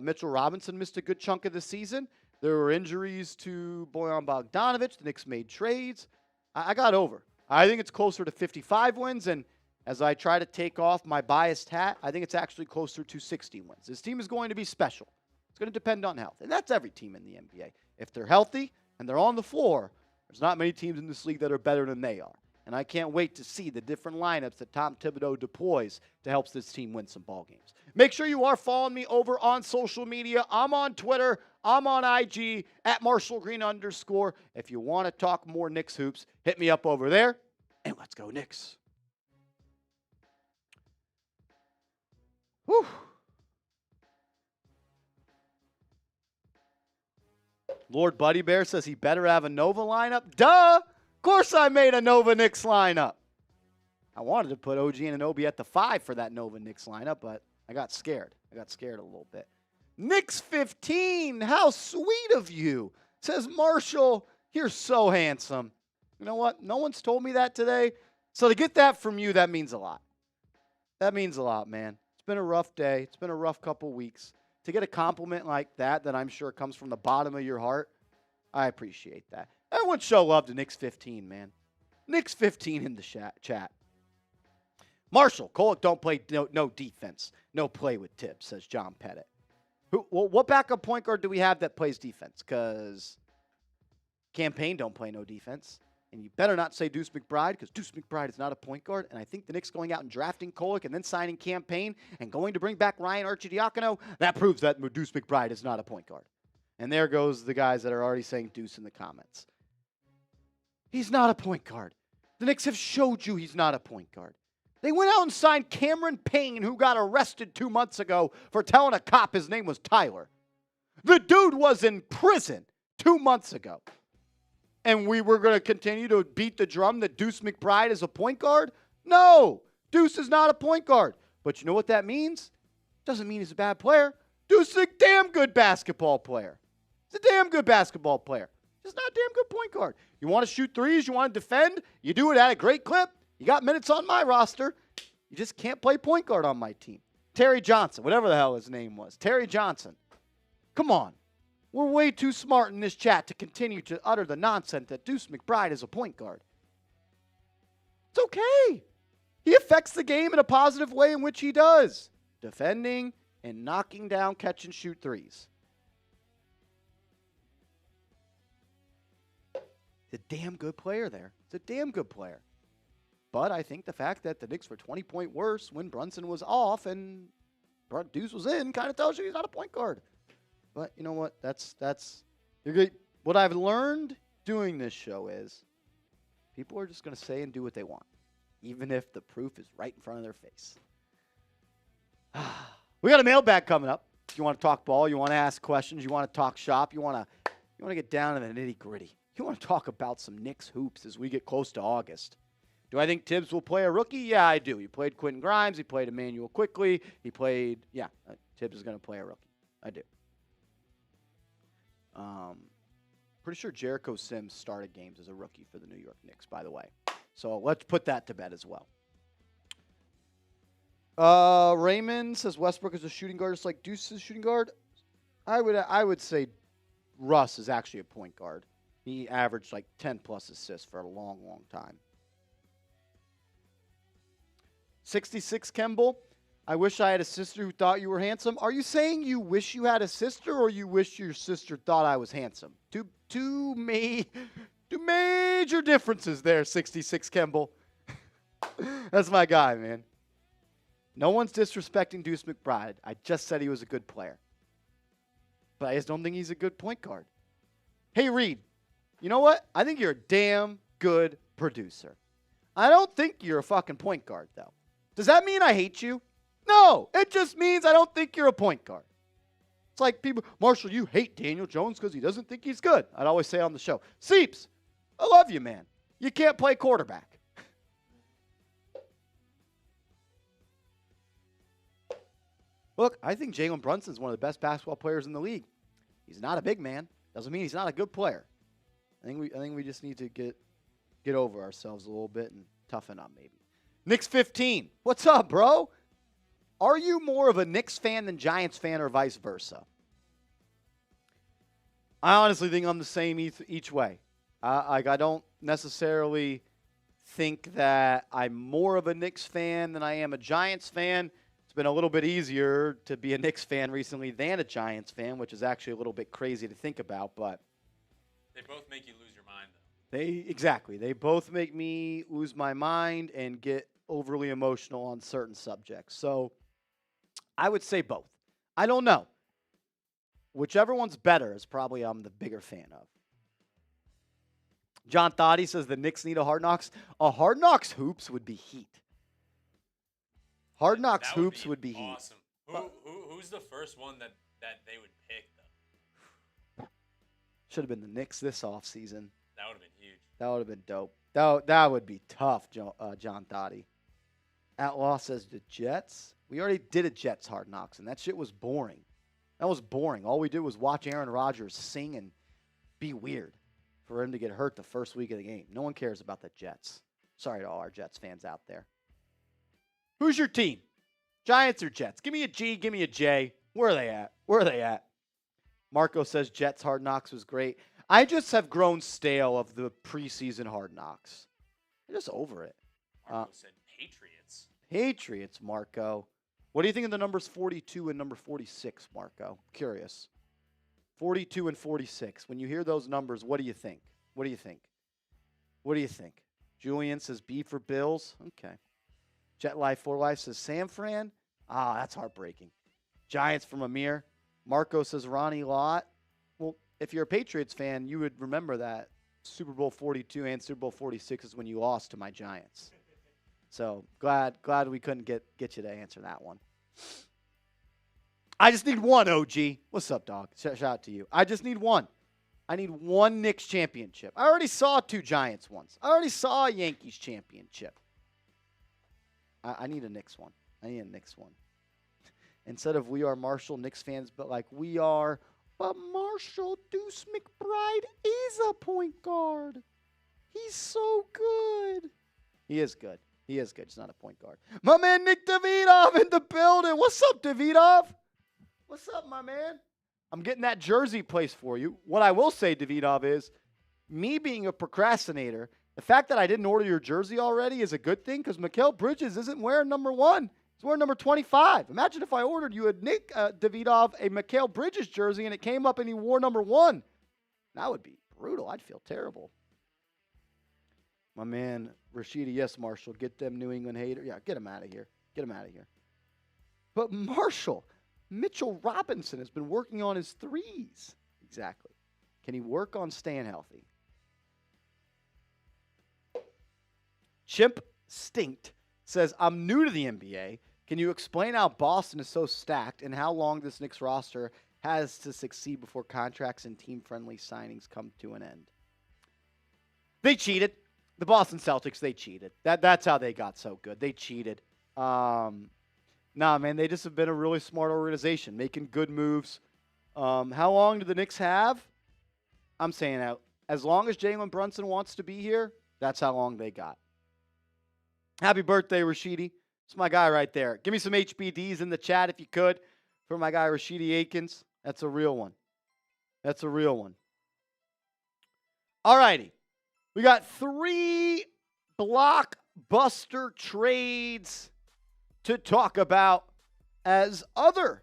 Mitchell Robinson missed a good chunk of the season. There were injuries to Bojan Bogdanovic. The Knicks made trades. I got over. I think it's closer to 55 wins, and as I try to take off my biased hat, I think it's actually closer to 60 wins. This team is going to be special. It's going to depend on health, and that's every team in the NBA. If they're healthy and they're on the floor, there's not many teams in this league that are better than they are. And I can't wait to see the different lineups that Tom Thibodeau deploys to help this team win some ball games. Make sure you are following me over on social media. I'm on Twitter. I'm on IG at @MarshallGreen_. If you want to talk more Knicks hoops, hit me up over there. And let's go Knicks. Whew. Lord Buddy Bear says he better have a Nova lineup. Duh! Of course I made a Nova Knicks lineup. I wanted to put OG Anunoby at the 5 for that Nova Knicks lineup, but I got scared. I got scared a little bit. Knicks 15, how sweet of you. Says Marshall, you're so handsome. You know what? No one's told me that today. So to get that from you, that means a lot. That means a lot, man. It's been a rough day. It's been a rough couple weeks. To get a compliment like that I'm sure comes from the bottom of your heart, I appreciate that. Everyone show love to Knicks 15, man. Knicks 15 in the chat. Marshall, Kolek don't play no defense. No play with Thibs, says John Pettit. What backup point guard do we have that plays defense? Because Campaign don't play no defense. And you better not say Deuce McBride, because Deuce McBride is not a point guard. And I think the Knicks going out and drafting Kolek and then signing Campaign and going to bring back Ryan Arcidiacono, that proves that Deuce McBride is not a point guard. And there goes the guys that are already saying Deuce in the comments. He's not a point guard. The Knicks have showed you he's not a point guard. They went out and signed Cameron Payne, who got arrested 2 months ago for telling a cop his name was Tyler. The dude was in prison 2 months ago. And we were going to continue to beat the drum that Deuce McBride is a point guard? No, Deuce is not a point guard. But you know what that means? Doesn't mean he's a bad player. Deuce is a damn good basketball player. He's a damn good basketball player. Just not a damn good point guard. You want to shoot threes, you want to defend, you do it at a great clip. You got minutes on my roster. You just can't play point guard on my team. Terry Johnson, whatever the hell his name was. Terry Johnson. Come on. We're way too smart in this chat to continue to utter the nonsense that Deuce McBride is a point guard. It's okay. He affects the game in a positive way in which he does. Defending and knocking down catch and shoot threes. He's a damn good player there. He's a damn good player. But I think the fact that the Knicks were 20-point worse when Brunson was off and Deuce was in kind of tells you he's not a point guard. But you know what? That's what I've learned doing this show is people are just going to say and do what they want, even if the proof is right in front of their face. We got a mailbag coming up. If you want to talk ball, you want to ask questions, you want to talk shop, you want to get down to the nitty-gritty. You want to talk about some Knicks hoops as we get close to August. Do I think Thibs will play a rookie? Yeah, I do. He played Quentin Grimes. He played Emmanuel Quickly. Thibs is going to play a rookie. I do. Pretty sure Jericho Sims started games as a rookie for the New York Knicks, by the way. So let's put that to bed as well. Raymond says Westbrook is a shooting guard just like Deuce is a shooting guard. I would say Russ is actually a point guard. He averaged like 10-plus assists for a long, long time. 66 Kemble, I wish I had a sister who thought you were handsome. Are you saying you wish you had a sister or you wish your sister thought I was handsome? Two major differences there, 66 Kemble. That's my guy, man. No one's disrespecting Deuce McBride. I just said he was a good player. But I just don't think he's a good point guard. Hey, Reed, you know what? I think you're a damn good producer. I don't think you're a fucking point guard, though. Does that mean I hate you? No, it just means I don't think you're a point guard. It's like people, Marshall, you hate Daniel Jones because he doesn't think he's good. I'd always say on the show, Seeps, I love you, man. You can't play quarterback. Look, I think Jalen Brunson's one of the best basketball players in the league. He's not a big man. Doesn't mean he's not a good player. I think we just need to get over ourselves a little bit and toughen up maybe. Knicks 15. What's up, bro? Are you more of a Knicks fan than Giants fan or vice versa? I honestly think I'm the same each way. I don't necessarily think that I'm more of a Knicks fan than I am a Giants fan. It's been a little bit easier to be a Knicks fan recently than a Giants fan, which is actually a little bit crazy to think about, but they both make you lose your mind, though. Exactly. They both make me lose my mind and get overly emotional on certain subjects. So I would say both. I don't know. Whichever one's better is probably I'm the bigger fan of. John Thotty says the Knicks need a Hard Knocks. A Hard Knocks Hoops would be heat. Hard Knocks Hoops would be awesome. Heat. Who's the first one that they would pick, though? Should have been the Knicks this offseason. That would have been huge. That would have been dope. That would be tough, John Thotty. Outlaw says the Jets. We already did a Jets Hard Knocks, and that shit was boring. That was boring. All we did was watch Aaron Rodgers sing and be weird for him to get hurt the first week of the game. No one cares about the Jets. Sorry to all our Jets fans out there. Who's your team? Giants or Jets? Give me a G, give me a J. Where are they at? Where are they at? Marco says Jets Hard Knocks was great. I just have grown stale of the preseason Hard Knocks. I'm just over it. Marco said Patriots. Patriots, Marco. What do you think of the numbers 42 and number 46, Marco? Curious. 42 and 46. When you hear those numbers, what do you think? What do you think? What do you think? Julian says B for Bills. Okay. Jet Life 4 Life says San Fran. Ah, that's heartbreaking. Giants from Amir. Marco says Ronnie Lott. Well, if you're a Patriots fan, you would remember that Super Bowl 42 and Super Bowl 46 is when you lost to my Giants. So glad we couldn't get you to answer that one. I just need one, OG. What's up, dog? Shout out to you. I just need one. I need one Knicks championship. I already saw 2 Giants ones. I already saw a Yankees championship. I need a Knicks one. I need a Knicks one. Instead of we are Marshall Knicks fans, but like we are, but Marshall Deuce McBride is a point guard. He's so good. He is good. He is good. He's not a point guard. My man Nick Davidov in the building. What's up, Davidov? What's up, my man? I'm getting that jersey placed for you. What I will say, Davidov, is me being a procrastinator, the fact that I didn't order your jersey already is a good thing because Mikal Bridges isn't wearing number 1. He's wearing number 25. Imagine if I ordered you a Nick Davidov, a Mikal Bridges jersey, and it came up and he wore number 1. That would be brutal. I'd feel terrible. My man, Rashida, yes, Marshall. Get them New England haters. Yeah, get him out of here. Get him out of here. But Marshall, Mitchell Robinson has been working on his threes. Exactly. Can he work on staying healthy? Chimp Stinkt says, I'm new to the NBA. Can you explain how Boston is so stacked and how long this Knicks roster has to succeed before contracts and team-friendly signings come to an end? They cheated. The Boston Celtics, they cheated. That's how they got so good. They cheated. Nah, man, they just have been a really smart organization, making good moves. How long do the Knicks have? I'm saying that as long as Jalen Brunson wants to be here, that's how long they got. Happy birthday, Rashidi. It's my guy right there. Give me some HBDs in the chat if you could for my guy Rashidi Aikens. That's a real one. That's a real one. All righty. We got 3 blockbuster trades to talk about as other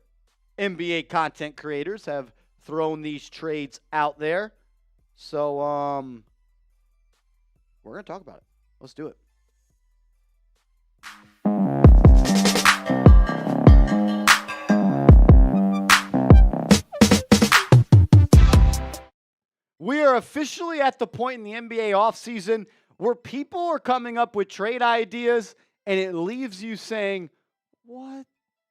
NBA content creators have thrown these trades out there. So, we're going to talk about it. Let's do it. We are officially at the point in the NBA offseason where people are coming up with trade ideas and it leaves you saying, what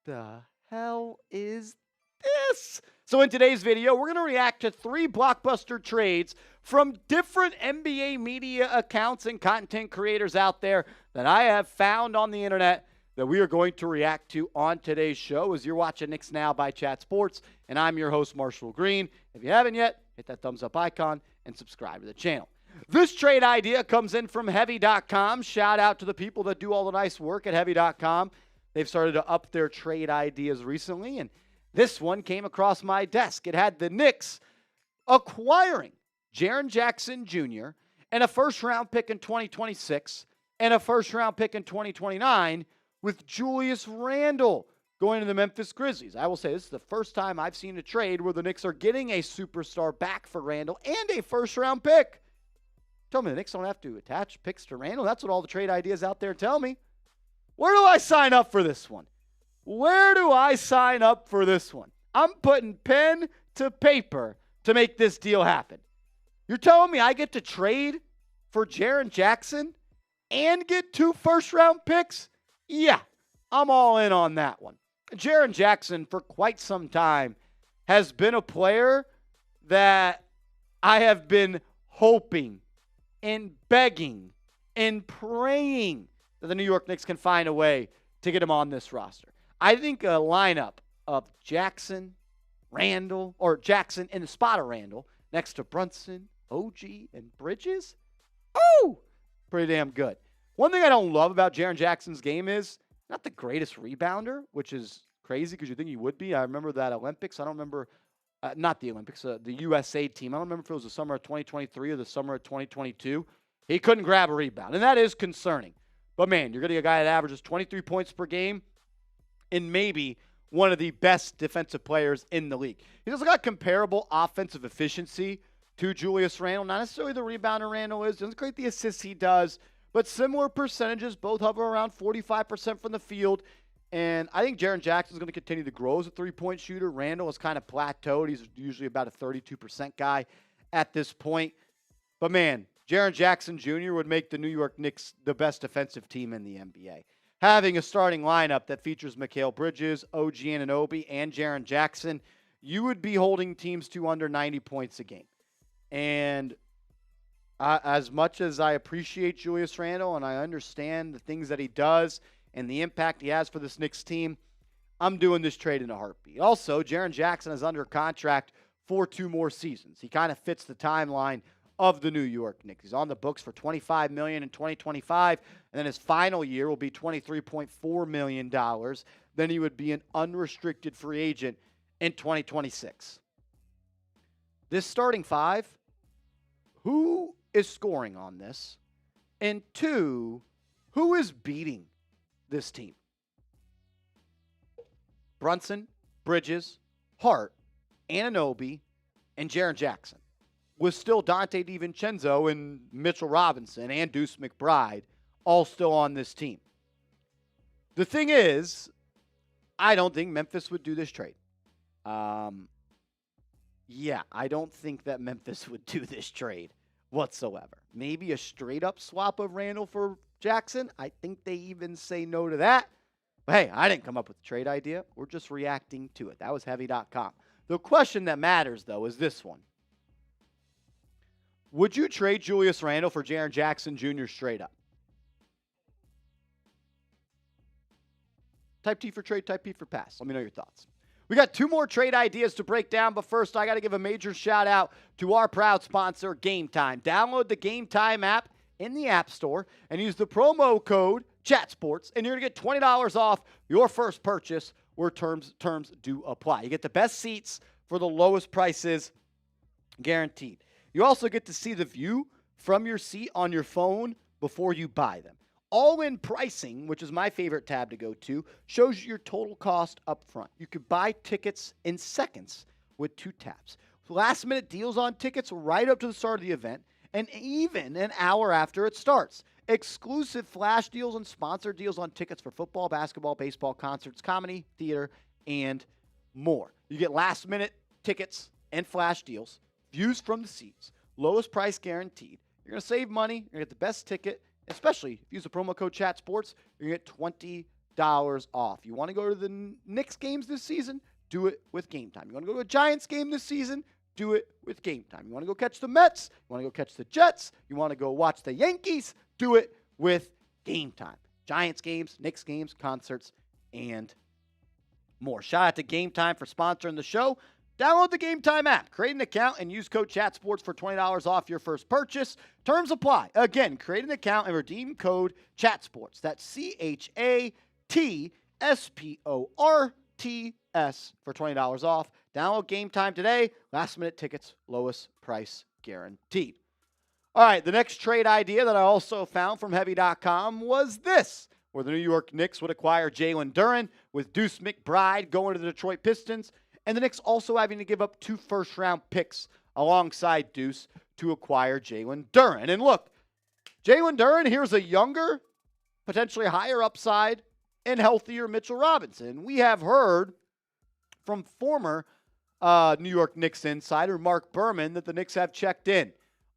the hell is this? So in today's video, we're going to react to 3 blockbuster trades from different NBA media accounts and content creators out there that I have found on the internet that we are going to react to on today's show as you're watching Knicks Now by Chat Sports, and I'm your host, Marshall Green. If you haven't yet, hit that thumbs up icon and subscribe to the channel. This trade idea comes in from Heavy.com. Shout out to the people that do all the nice work at Heavy.com. They've started to up their trade ideas recently, and this one came across my desk. It had the Knicks acquiring Jaren Jackson Jr. and a first-round pick in 2026 and a first-round pick in 2029 with Julius Randle going to the Memphis Grizzlies. I will say this is the first time I've seen a trade where the Knicks are getting a superstar back for Randle and a first-round pick. Tell me the Knicks don't have to attach picks to Randle. That's what all the trade ideas out there tell me. Where do I sign up for this one? Where do I sign up for this one? I'm putting pen to paper to make this deal happen. You're telling me I get to trade for Jaren Jackson and get 2 first-round picks? Yeah, I'm all in on that one. Jaren Jackson, for quite some time, has been a player that I have been hoping and begging and praying that the New York Knicks can find a way to get him on this roster. I think a lineup of Jackson, Randle, or Jackson in the spot of Randle next to Brunson, OG, and Bridges, pretty damn good. One thing I don't love about Jaren Jackson's game is not the greatest rebounder, which is crazy because you think he would be. I remember that Olympics. I don't remember, not the Olympics, the USA team. I don't remember if it was the summer of 2023 or the summer of 2022. He couldn't grab a rebound, and that is concerning. But, man, you're getting a guy that averages 23 points per game and maybe one of the best defensive players in the league. He's also got comparable offensive efficiency to Julius Randle. Not necessarily the rebounder Randle is. Doesn't create the assists he does, but similar percentages. Both hover around 45% from the field. And I think Jaren Jackson is going to continue to grow as a three-point shooter. Randle has kind of plateaued. He's usually about a 32% guy at this point. But, man, Jaren Jackson Jr. would make the New York Knicks the best defensive team in the NBA. Having a starting lineup that features Mikal Bridges, OG Anunoby, and Jaren Jackson, you would be holding teams to under 90 points a game. And as much as I appreciate Julius Randle and I understand the things that he does and the impact he has for this Knicks team, I'm doing this trade in a heartbeat. Also, Jaren Jackson is under contract for 2 more seasons. He kind of fits the timeline of the New York Knicks. He's on the books for $25 million in 2025, and then his final year will be $23.4 million. Then he would be an unrestricted free agent in 2026. This starting 5, who is scoring on this? And 2, who is beating this team? Brunson, Bridges, Hart, Anunoby, and Jaren Jackson. With still Dante DiVincenzo and Mitchell Robinson and Deuce McBride all still on this team. The thing is, I don't think Memphis would do this trade. I don't think that Memphis would do this trade whatsoever. Maybe a straight-up swap of Randle for Jackson. I think they even say no to that. But hey, I didn't come up with the trade idea. We're just reacting to it. That was Heavy.com. The question that matters, though, is this one. Would you trade Julius Randle for Jaren Jackson Jr. straight up? Type T for trade, type P for pass. Let me know your thoughts. We got 2 more trade ideas to break down, but first I got to give a major shout out to our proud sponsor, Game Time. Download the Game Time app in the App Store and use the promo code ChatSports, and you're going to get $20 off your first purchase where terms do apply. You get the best seats for the lowest prices guaranteed. You also get to see the view from your seat on your phone before you buy them. All-in pricing, which is my favorite tab to go to, shows you your total cost up front. You could buy tickets in seconds with 2 taps. Last-minute deals on tickets right up to the start of the event, and even an hour after it starts. Exclusive flash deals and sponsored deals on tickets for football, basketball, baseball, concerts, comedy, theater, and more. You get last-minute tickets and flash deals, views from the seats, lowest price guaranteed. You're going to save money. You're going to get the best ticket, especially if you use the promo code ChatSports. You're going to get $20 off. You want to go to the Knicks games this season? Do it with Game Time. You want to go to a Giants game this season? Do it with Game Time. You want to go catch the Mets? You want to go catch the Jets? You want to go watch the Yankees? Do it with Game Time. Giants games, Knicks games, concerts, and more. Shout out to Game Time for sponsoring the show. Download the Game Time app, create an account, and use code ChatSports for $20 off your first purchase. Terms apply. Again, create an account and redeem code ChatSports. That's ChatSports for $20 off. Download Game Time today. Last minute tickets, lowest price guaranteed. All right, the next trade idea that I also found from Heavy.com was this, where the New York Knicks would acquire Jalen Darren with Deuce McBride going to the Detroit Pistons, and the Knicks also having to give up 2 first-round picks alongside Deuce to acquire Jalen Darren. And look, Jalen Darren, here's a younger, potentially higher upside, and healthier Mitchell Robinson. We have heard from former New York Knicks insider Mark Berman that the Knicks have checked in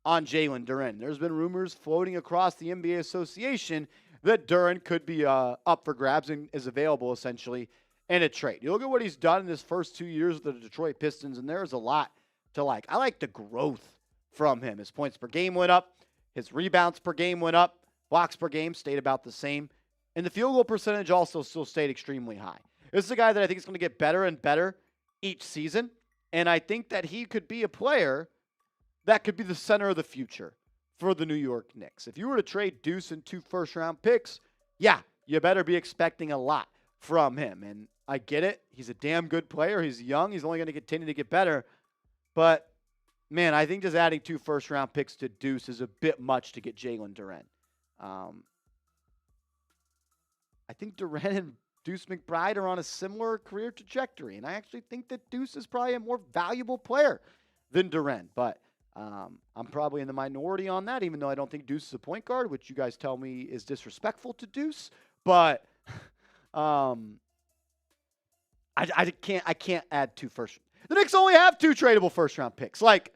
on Jalen Darren. There's been rumors floating across the NBA Association that Darren could be up for grabs and is available essentially in a trade. You look at what he's done in his first 2 years with the Detroit Pistons, and there's a lot to like. I like the growth from him. His points per game went up. His rebounds per game went up. Blocks per game stayed about the same. And the field goal percentage also still stayed extremely high. This is a guy that I think is going to get better and better each season. And I think that he could be a player that could be the center of the future for the New York Knicks. If you were to trade Deuce and 2 first-round picks, yeah, you better be expecting a lot from him. And I get it. He's a damn good player. He's young. He's only going to continue to get better. But, man, I think just adding 2 first-round picks to Deuce is a bit much to get Jalen Darren. I think Darren and Deuce McBride are on a similar career trajectory. And I actually think that Deuce is probably a more valuable player than Darren. But I'm probably in the minority on that, even though I don't think Deuce is a point guard, which you guys tell me is disrespectful to Deuce. But I can't add 2 first. The Knicks only have 2 tradable first-round picks. Like,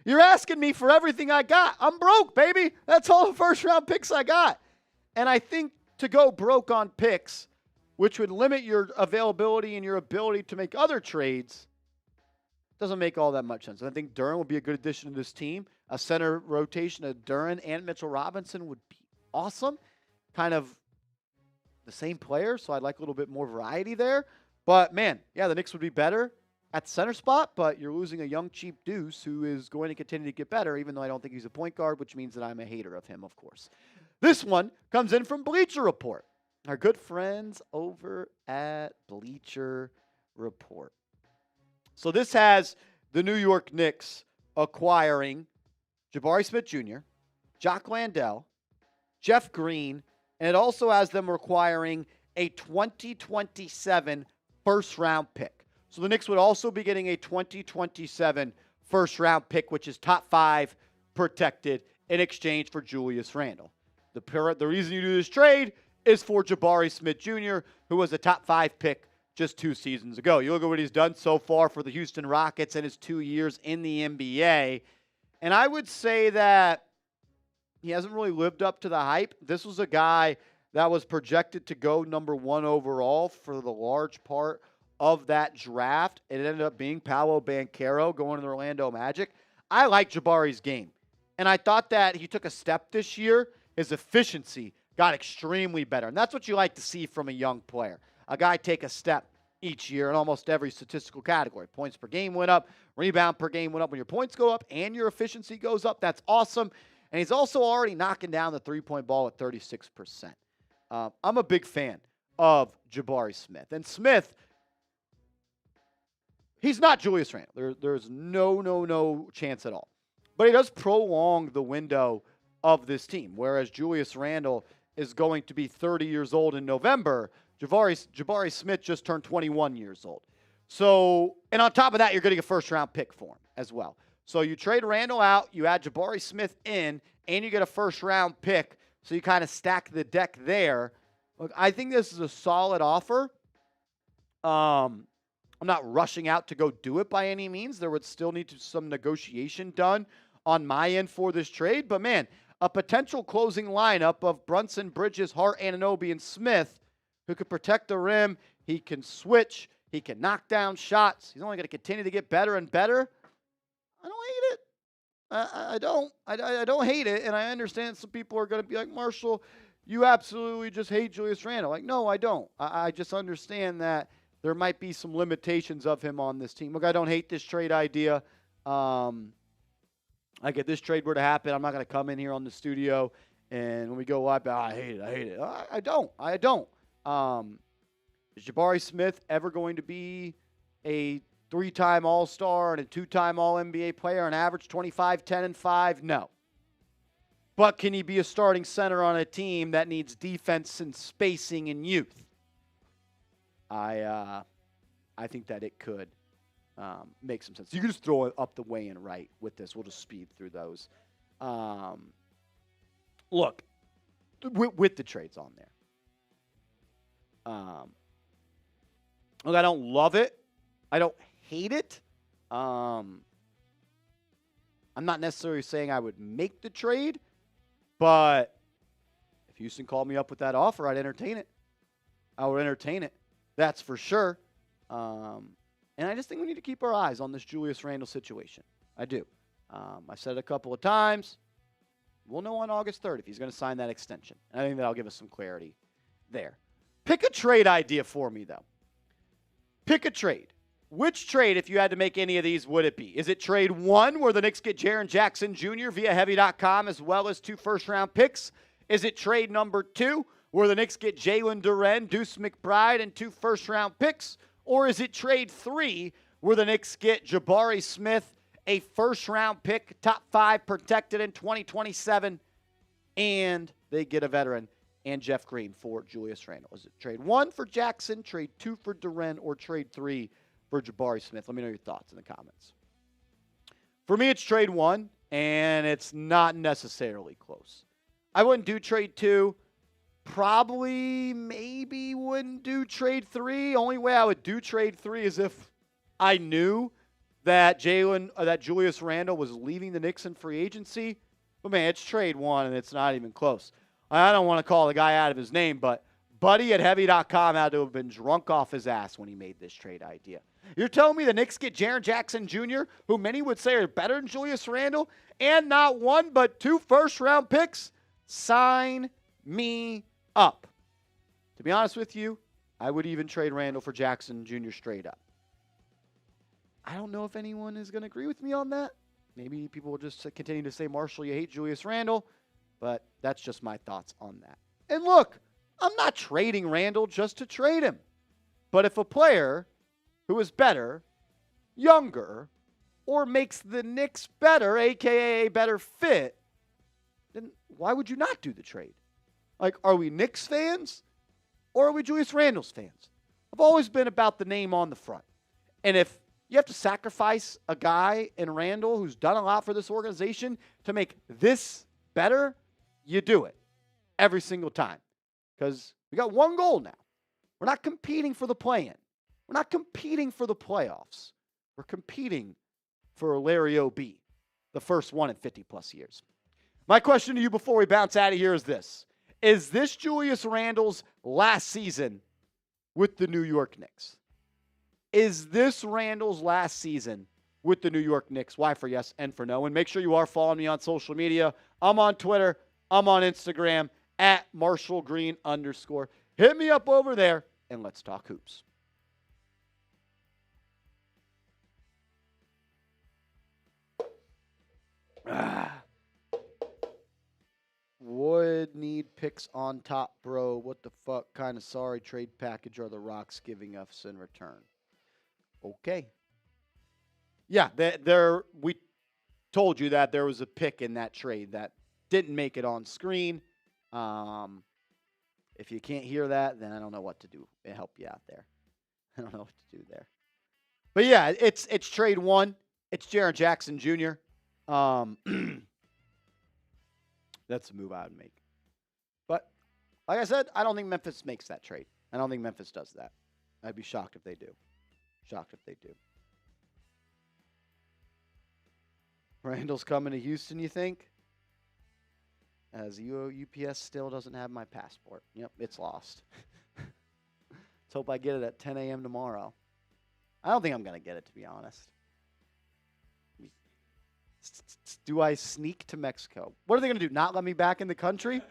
you're asking me for everything I got. I'm broke, baby. That's all the first-round picks I got. And I think to go broke on picks, which would limit your availability and your ability to make other trades, doesn't make all that much sense. I think Darren would be a good addition to this team. A center rotation of Darren and Mitchell Robinson would be awesome. Kind of the same player, so I'd like a little bit more variety there. But, man, yeah, the Knicks would be better at the center spot, but you're losing a young, cheap Deuce who is going to continue to get better, even though I don't think he's a point guard, which means that I'm a hater of him, of course. This one comes in from Bleacher Report, our good friends over at Bleacher Report. So this has the New York Knicks acquiring Jabari Smith Jr., Jock Landale, Jeff Green, and it also has them requiring a 2027 first-round pick. So the Knicks would also be getting a 2027 first-round pick, which is top 5 protected in exchange for Julius Randle. The reason you do this trade is for Jabari Smith Jr., who was a top 5 pick just 2 seasons ago. You look at what he's done so far for the Houston Rockets in his 2 years in the NBA, and I would say that he hasn't really lived up to the hype. This was a guy that was projected to go number 1 overall for the large part of that draft. It ended up being Paolo Banchero going to the Orlando Magic. I like Jabari's game, and I thought that he took a step this year. His efficiency got extremely better, and that's what you like to see from a young player. A guy take a step each year in almost every statistical category. Points per game went up, rebound per game went up. When your points go up and your efficiency goes up, that's awesome. And he's also already knocking down the three-point ball at 36%. I'm a big fan of Jabari Smith. And Smith, he's not Julius Randle. There's no chance at all. But he does prolong the window of this team, whereas Julius Randle is going to be 30 years old in November. Jabari Smith just turned 21 years old. So, and on top of that, you're getting a first-round pick for him as well. So you trade Randle out, you add Jabari Smith in, and you get a first-round pick. So you kind of stack the deck there. Look, I think this is a solid offer. I'm not rushing out to go do it by any means. There would still need to some negotiation done on my end for this trade. But, man, a potential closing lineup of Brunson, Bridges, Hart, Anunoby, and Smith who could protect the rim. He can switch. He can knock down shots. He's only going to continue to get better and better. I don't hate it. I don't hate it, and I understand some people are going to be like, Marshall, you absolutely just hate Julius Randle. Like, no, I don't. I just understand that there might be some limitations of him on this team. Look, I don't hate this trade idea. Like, if this trade were to happen, I'm not going to come in here on the studio and when we go live, I hate it. I don't. Is Jabari Smith ever going to be a 3-time All-Star and a 2-time All-NBA player, an average 25, 10, and 5? No. But can he be a starting center on a team that needs defense and spacing and youth? I think that it could make some sense. You can just throw it up the weigh-in right with this. We'll just speed through those. Look, with the trades on there. Look, I don't love it. I don't hate it. I'm not necessarily saying I would make the trade, but if Houston called me up with that offer, I'd entertain it. I would entertain it. That's for sure. And I just think we need to keep our eyes on this Julius Randle situation. I do. I've said it a couple of times. We'll know on August 3rd if he's going to sign that extension. I think that'll give us some clarity there. Pick a trade idea for me, though. Pick a trade. Which trade, if you had to make any of these, would it be? Is it trade 1, where the Knicks get Jaren Jackson Jr. via Heavy.com as well as 2 first-round picks? Is it trade number 2, where the Knicks get Jalen Darren, Deuce McBride, and 2 first-round picks? Or is it trade 3, where the Knicks get Jabari Smith, a first-round pick, top 5 protected in 2027, and they get a veteran and Jeff Green for Julius Randle? Is it trade 1 for Jackson, trade 2 for Darren, or trade 3 for Jabari Smith? Let me know your thoughts in the comments. For me, it's trade 1, and it's not necessarily close. I wouldn't do trade 2. Probably, maybe wouldn't do trade 3. Only way I would do trade 3 is if I knew that Julius Randle was leaving the Knicks in free agency. But, man, it's trade 1, and it's not even close. I don't want to call the guy out of his name, but Buddy at Heavy.com had to have been drunk off his ass when he made this trade idea. You're telling me the Knicks get Jaren Jackson Jr., who many would say are better than Julius Randle, and not 1 but 2 first-round picks? Sign me up. To be honest with you, I would even trade Randle for Jackson Jr. straight up. I don't know if anyone is going to agree with me on that. Maybe people will just continue to say, Marshall, you hate Julius Randle. But that's just my thoughts on that. And look, I'm not trading Randle just to trade him. But if a player who is better, younger, or makes the Knicks better, a.k.a. a better fit, then why would you not do the trade? Like, are we Knicks fans or are we Julius Randle's fans? I've always been about the name on the front. And if you have to sacrifice a guy in Randle who's done a lot for this organization to make this better, you do it every single time. Because we got one goal now. We're not competing for the play-in. We're not competing for the playoffs. We're competing for Larry O.B., the first one in 50-plus years. My question to you before we bounce out of here is this. Is this Julius Randle's last season with the New York Knicks? Is this Randle's last season with the New York Knicks? Y for yes, N for no. And make sure you are following me on social media. I'm on Twitter. I'm on Instagram at @MarshallGreen_. Hit me up over there, and let's talk hoops. Would need picks on top, bro. What the fuck kind of sorry trade package are the Rocks giving us in return? Okay. Yeah, we told you that there was a pick in that trade that didn't make it on screen. If you can't hear that, then I don't know what to do to help you out there. I don't know what to do there. But yeah, it's trade 1. It's Jaren Jackson Jr. That's a move I would make. But like I said, I don't think Memphis makes that trade. I don't think Memphis does that. I'd be shocked if they do. Shocked if they do. Randall's coming to Houston, you think? As UPS still doesn't have my passport. Yep, it's lost. Let's hope I get it at 10 a.m. tomorrow. I don't think I'm going to get it, to be honest. Do I sneak to Mexico? What are they going to do, not let me back in the country?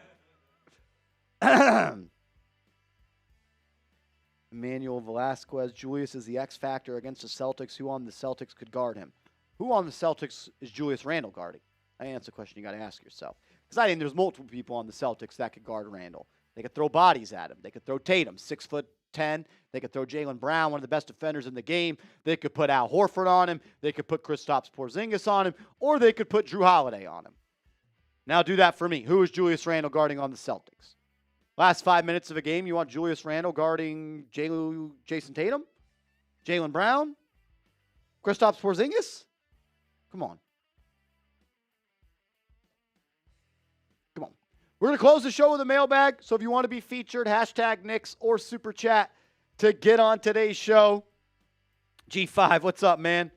Emmanuel Velasquez. Julius is the X factor against the Celtics. Who on the Celtics could guard him? Who on the Celtics is Julius Randle guarding? I think that's a question you got to ask yourself. Because I think there's multiple people on the Celtics that could guard Randle. They could throw bodies at him. They could throw Tatum, 6'10". They could throw Jalen Brown, one of the best defenders in the game. They could put Al Horford on him. They could put Kristaps Porzingis on him. Or they could put Drew Holiday on him. Now do that for me. Who is Julius Randle guarding on the Celtics? Last 5 minutes of a game, you want Julius Randle guarding Jason Tatum? Jalen Brown? Kristaps Porzingis? Come on. Come on. We're going to close the show with a mailbag. So if you want to be featured, hashtag Knicks or Super Chat to get on today's show. G5, what's up, man?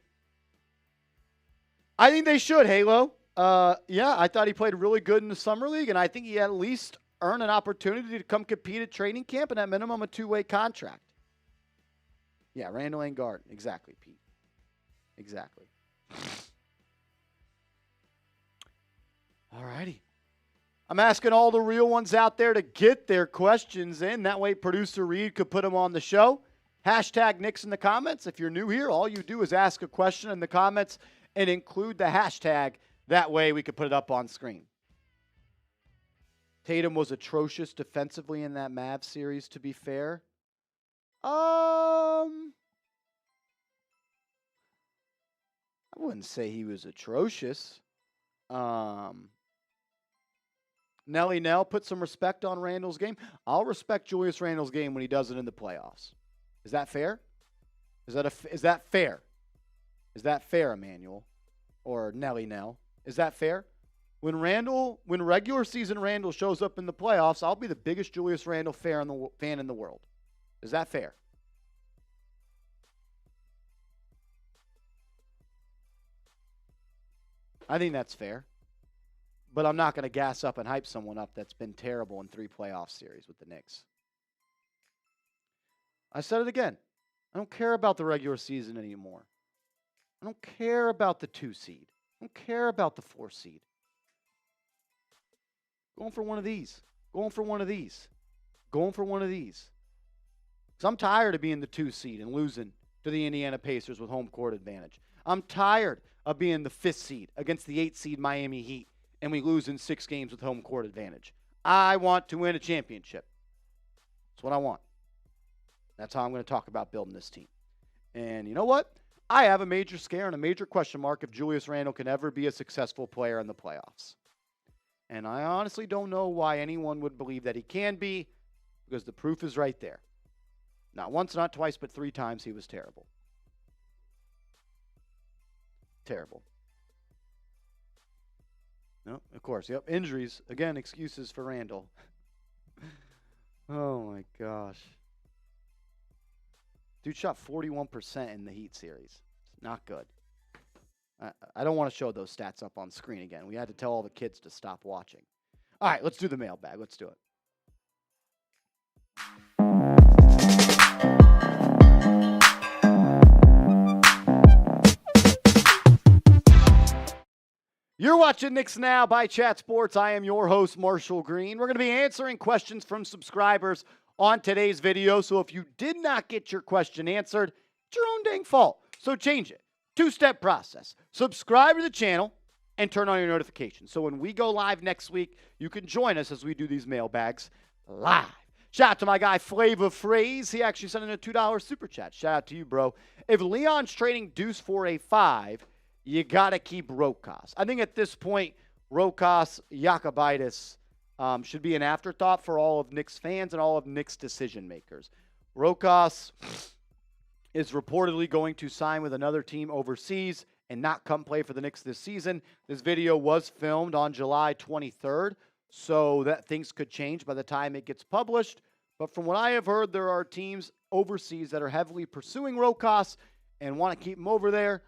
I think they should, Halo. Yeah, I thought he played really good in the Summer League, and I think he at least earned an opportunity to come compete at training camp and at minimum a two-way contract. Yeah, Randle ain't guard. Exactly, Pete. Exactly. All righty. I'm asking all the real ones out there to get their questions in. That way, producer Reed could put them on the show. Hashtag Knicks in the comments. If you're new here, all you do is ask a question in the comments and include the hashtag. That way, we could put it up on screen. Tatum was atrocious defensively in that Mavs series, to be fair. I wouldn't say he was atrocious. Nelly Nell, put some respect on Randle's game. I'll respect Julius Randle's game when he does it in the playoffs. Is that fair? Is that fair? Is that fair, Emmanuel? Or Nelly Nell? Is that fair? When regular season Randle shows up in the playoffs, I'll be the biggest Julius Randle fan in the world. Is that fair? I think that's fair. But I'm not going to gas up and hype someone up that's been terrible in 3 playoff series with the Knicks. I said it again. I don't care about the regular season anymore. I don't care about the 2 seed. I don't care about the 4 seed. Going for one of these. Going for one of these. Going for one of these. Because I'm tired of being the 2 seed and losing to the Indiana Pacers with home court advantage. I'm tired of being the 5th seed against the 8th seed Miami Heat and we lose in 6 games with home court advantage. I want to win a championship. That's what I want. That's how I'm going to talk about building this team. And you know what? I have a major scare and a major question mark if Julius Randle can ever be a successful player in the playoffs. And I honestly don't know why anyone would believe that he can be, because the proof is right there. Not once, not twice, but 3 times he was terrible. Terrible. No, of course. Yep, injuries. Again, excuses for Randle. Oh, my gosh. Dude shot 41% in the Heat series. It's not good. I don't want to show those stats up on screen again. We had to tell all the kids to stop watching. All right, let's do the mailbag. Let's do it. You're watching Knicks Now by Chat Sports. I am your host, Marshall Green. We're going to be answering questions from subscribers on today's video. So if you did not get your question answered, it's your own dang fault. So change it. 2-step process. Subscribe to the channel and turn on your notifications. So when we go live next week, you can join us as we do these mailbags live. Shout out to my guy, Flava Phrase. He actually sent in a $2 super chat. Shout out to you, bro. If Leon's trading Deuce for a 5, you got to keep Rokas. I think at this point, Rokas, Jakobitis should be an afterthought for all of Knicks fans and all of Knicks decision makers. Rokas is reportedly going to sign with another team overseas and not come play for the Knicks this season. This video was filmed on July 23rd, so that things could change by the time it gets published. But from what I have heard, there are teams overseas that are heavily pursuing Rokas and want to keep him over there.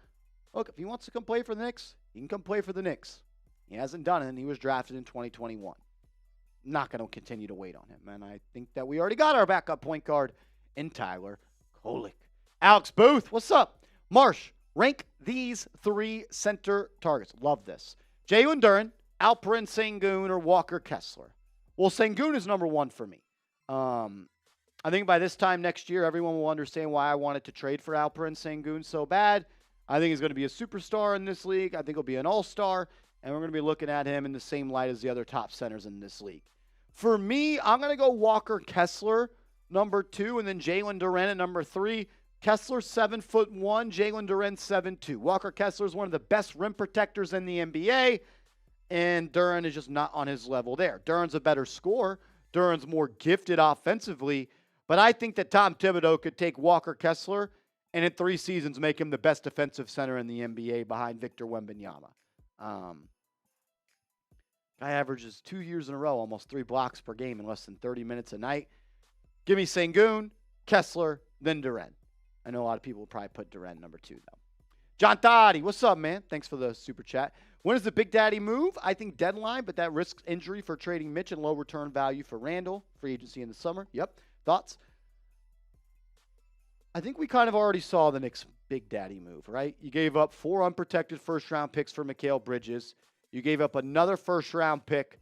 Look, if he wants to come play for the Knicks, he can come play for the Knicks. He hasn't done it, and he was drafted in 2021. I'm not going to continue to wait on him, and I think that we already got our backup point guard in Tyler Kolek. Alex Booth, what's up? Marsh, rank these 3 center targets. Love this. Jalen Darren, Alperen Sengun, or Walker Kessler. Well, Sengun is number one for me. I think by this time next year, everyone will understand why I wanted to trade for Alperen Sengun so bad. I think he's going to be a superstar in this league. I think he'll be an all-star, and we're going to be looking at him in the same light as the other top centers in this league. For me, I'm going to go Walker Kessler, number 2, and then Jalen Duren at number 3. Kessler 7'1", Jalen Duren 7'2". Walker Kessler is one of the best rim protectors in the NBA, and Darren is just not on his level there. Darren's a better scorer. Darren's more gifted offensively, but I think that Tom Thibodeau could take Walker Kessler and in 3 seasons make him the best defensive center in the NBA behind Victor Wembanyama. Guy averages 2 years in a row, almost 3 blocks per game in less than 30 minutes a night. Give me Sengun, Kessler, then Darren. I know a lot of people will probably put Darren number 2, though. John Toddy, what's up, man? Thanks for the super chat. When does the Big Daddy move? I think deadline, but that risks injury for trading Mitch and low return value for Randle. Free agency in the summer. Yep. Thoughts? I think we kind of already saw the Knicks' Big Daddy move, right? You gave up 4 unprotected first-round picks for Mikal Bridges. You gave up another first-round pick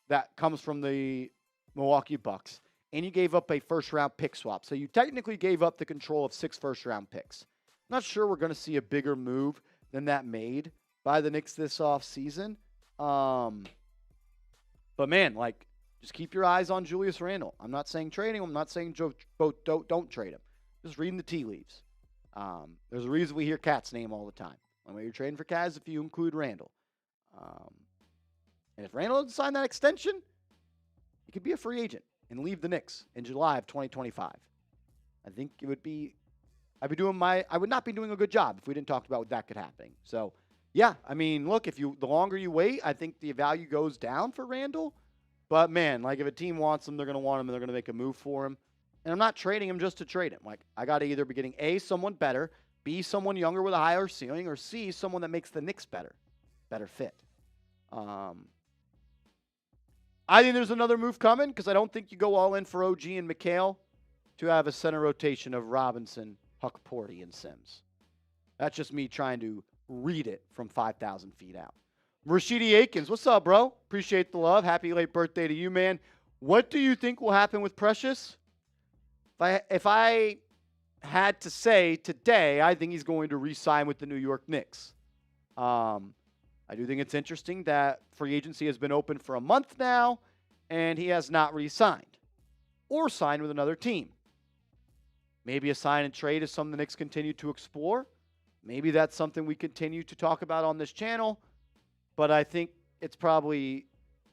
that comes from the Milwaukee Bucks. And you gave up a first-round pick swap. So you technically gave up the control of 6 first-round picks. I'm not sure we're going to see a bigger move than that made by the Knicks this offseason. But, man, like, just keep your eyes on Julius Randle. I'm not saying trading him. I'm not saying don't trade him. Just reading the tea leaves. There's a reason we hear Cat's name all the time. When you're trading for Cats, if you include Randle. And if Randle doesn't sign that extension, he could be a free agent and leave the Knicks in July of 2025. I think it would be I would not be doing a good job if we didn't talk about that could happen. So, yeah, I mean, look, the longer you wait, I think the value goes down for Randle. But, man, like if a team wants him, they're going to want him and they're going to make a move for him. And I'm not trading him just to trade him. Like, I got to either be getting A, someone better, B, someone younger with a higher ceiling, or C, someone that makes the Knicks better fit. I think there's another move coming because I don't think you go all in for OG and Mikal to have a center rotation of Robinson, Huckporty, and Sims. That's just me trying to read it from 5,000 feet out. Rashidi Aikens, what's up, bro? Appreciate the love. Happy late birthday to you, man. What do you think will happen with Precious? If I had to say today, I think he's going to re-sign with the New York Knicks. I do think it's interesting that free agency has been open for a month now, and he has not re-signed or signed with another team. Maybe a sign and trade is something the Knicks continue to explore. Maybe that's something we continue to talk about on this channel. But I think it's probably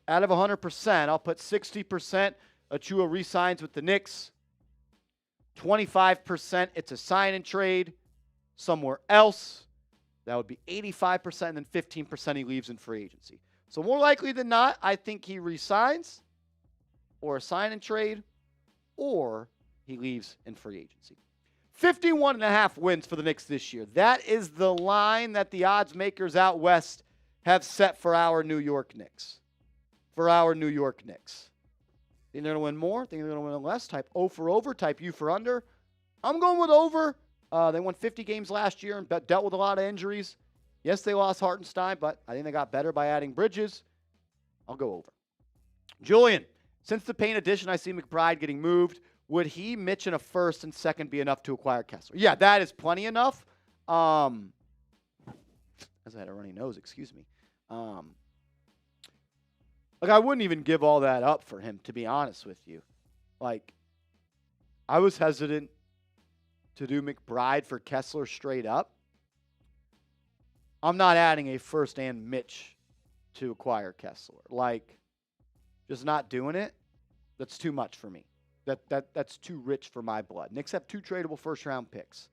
out of 100%, I'll put 60% Achua re-signs with the Knicks. 25% it's a sign and trade somewhere else. That would be 85%, and then 15% he leaves in free agency. So more likely than not, I think he re-signs or a sign and trade or he leaves in free agency. 51.5 wins for the Knicks this year. That is the line that the odds makers out west have set for our New York Knicks. For our New York Knicks. Think they're going to win more? Think they're going to win less? Type O for over, type U for under. I'm going with over. They won 50 games last year and dealt with a lot of injuries. Yes, they lost Hartenstein, but I think they got better by adding Bridges. I'll go over. Julian, since the Payne addition, I see McBride getting moved. Would he, Mitch, and a first and second be enough to acquire Kessler? Yeah, that is plenty enough. As I had a runny nose, excuse me. Like, I wouldn't even give all that up for him, to be honest with you. Like, I was hesitant to do McBride for Kessler straight up. I'm not adding a first and Mitch to acquire Kessler. Like, just not doing it, that's too much for me. That's too rich for my blood. Knicks have 2 tradable first-round picks.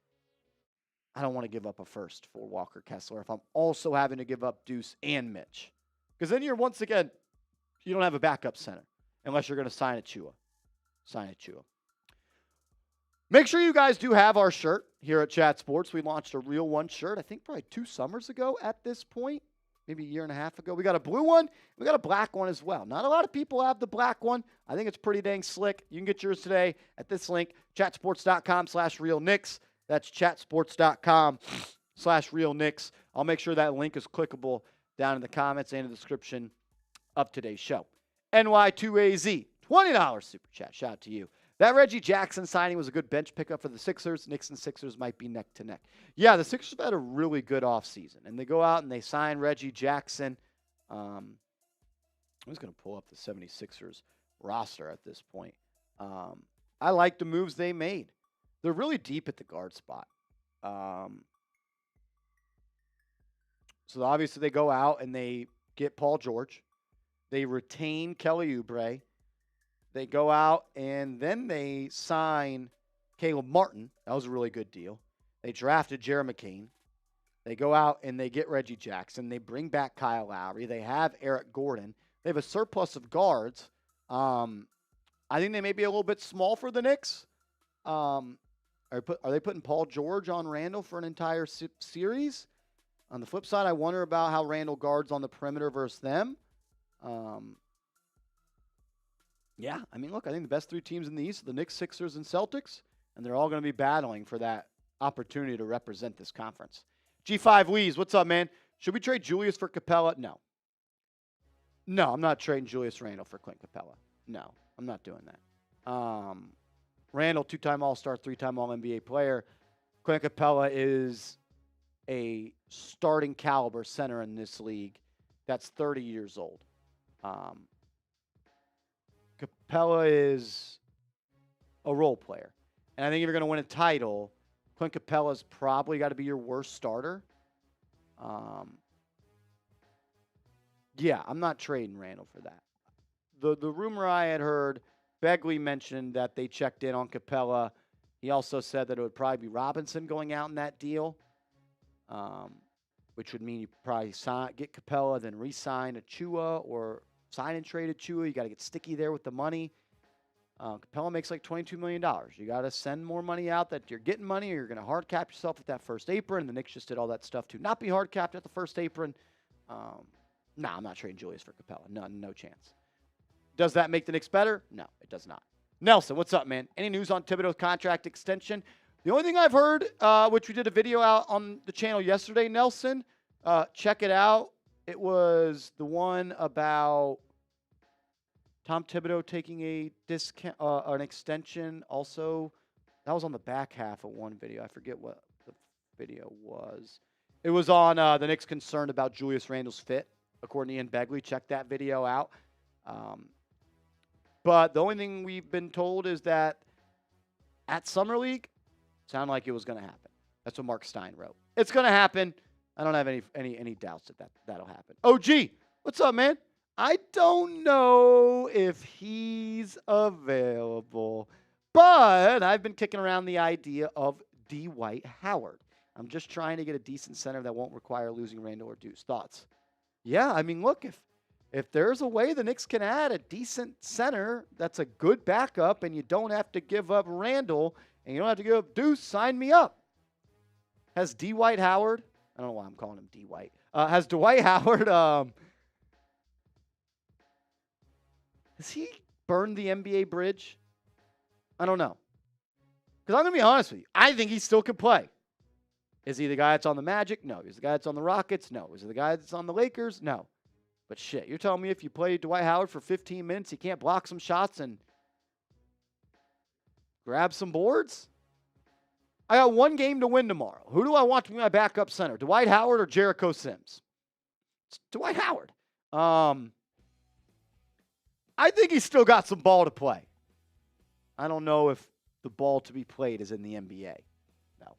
I don't want to give up a first for Walker Kessler if I'm also having to give up Deuce and Mitch. Because then you're, once again, you don't have a backup center unless you're going to sign Achua. Make sure you guys do have our shirt here at Chat Sports. We launched a Real One shirt, I think probably 2 summers ago at this point. Maybe a year and a half ago. We got a blue one. We got a black one as well. Not a lot of people have the black one. I think it's pretty dang slick. You can get yours today at this link, chatsports.com/realknicks. That's chatsports.com/realknicks. I'll make sure that link is clickable down in the comments and the description of today's show. NY2AZ, $20 super chat. Shout out to you. That Reggie Jackson signing was a good bench pickup for the Sixers. Knicks and Sixers might be neck to neck. Yeah, the Sixers have had a really good offseason. And they go out and they sign Reggie Jackson. I'm just going to pull up the 76ers roster at this point. I like the moves they made. They're really deep at the guard spot. So obviously they go out and they get Paul George. They retain Kelly Oubre. They go out and then they sign Caleb Martin. That was a really good deal. They drafted Jeremy McCain. They go out and they get Reggie Jackson. They bring back Kyle Lowry. They have Eric Gordon. They have a surplus of guards. I think they may be a little bit small for the Knicks. Are they putting Paul George on Randle for an entire series? On the flip side, I wonder about how Randle guards on the perimeter versus them. Yeah, I mean, look, I think the best three teams in the East are the Knicks, Sixers, and Celtics, and they're all going to be battling for that opportunity to represent this conference. G5 Weez, what's up, man? Should we trade Julius for Capella? No. No, I'm not trading Julius Randle for Clint Capella. No, I'm not doing that. Randle, two-time All-Star, three-time All-NBA player. Clint Capella is a starting caliber center in this league that's 30 years old. Capella is a role player. And I think if you're going to win a title, Clint Capella's probably got to be your worst starter. Yeah, I'm not trading Randle for that. The rumor I had heard, Begley mentioned that they checked in on Capella. He also said that it would probably be Robinson going out in that deal, which would mean you probably get Capella, then re-sign Achua or sign and trade Achua. You got to get sticky there with the money. Capella makes like $22 million. You got to send more money out that you're getting money, or you're going to hard cap yourself at that first apron. The Knicks just did all that stuff to not be hard capped at the first apron. No, I'm not trading Julius for Capella. No chance. Does that make the Knicks better? No, it does not. Nelson, what's up, man? Any news on Thibodeau's contract extension? The only thing I've heard, which we did a video out on the channel yesterday, Nelson, check it out. It was the one about Tom Thibodeau taking a discount, an extension. Also, that was on the back half of one video. I forget what the video was. It was on the Knicks concerned about Julius Randle's fit, according to Ian Begley. Check that video out. But the only thing we've been told is that at Summer League, sounded like it was going to happen. That's what Mark Stein wrote. It's going to happen. I don't have any doubts that that'll happen. OG, what's up, man? I don't know if he's available, but I've been kicking around the idea of Dwight Howard. I'm just trying to get a decent center that won't require losing Randle or Deuce. Thoughts? Yeah, I mean, look, if there's a way the Knicks can add a decent center that's a good backup and you don't have to give up Randle and you don't have to give up Deuce, sign me up. Has Dwight Howard, I don't know why I'm calling him Dwight, has Dwight Howard, has he burned the NBA bridge? I don't know. Because I'm going to be honest with you. I think he still can play. Is he the guy that's on the Magic? No. Is he the guy that's on the Rockets? No. Is he the guy that's on the Lakers? No. But shit, you're telling me if you play Dwight Howard for 15 minutes, he can't block some shots and grab some boards? I got one game to win tomorrow. Who do I want to be my backup center? Dwight Howard or Jericho Sims? It's Dwight Howard. I think he's still got some ball to play. I don't know if the ball to be played is in the NBA. No.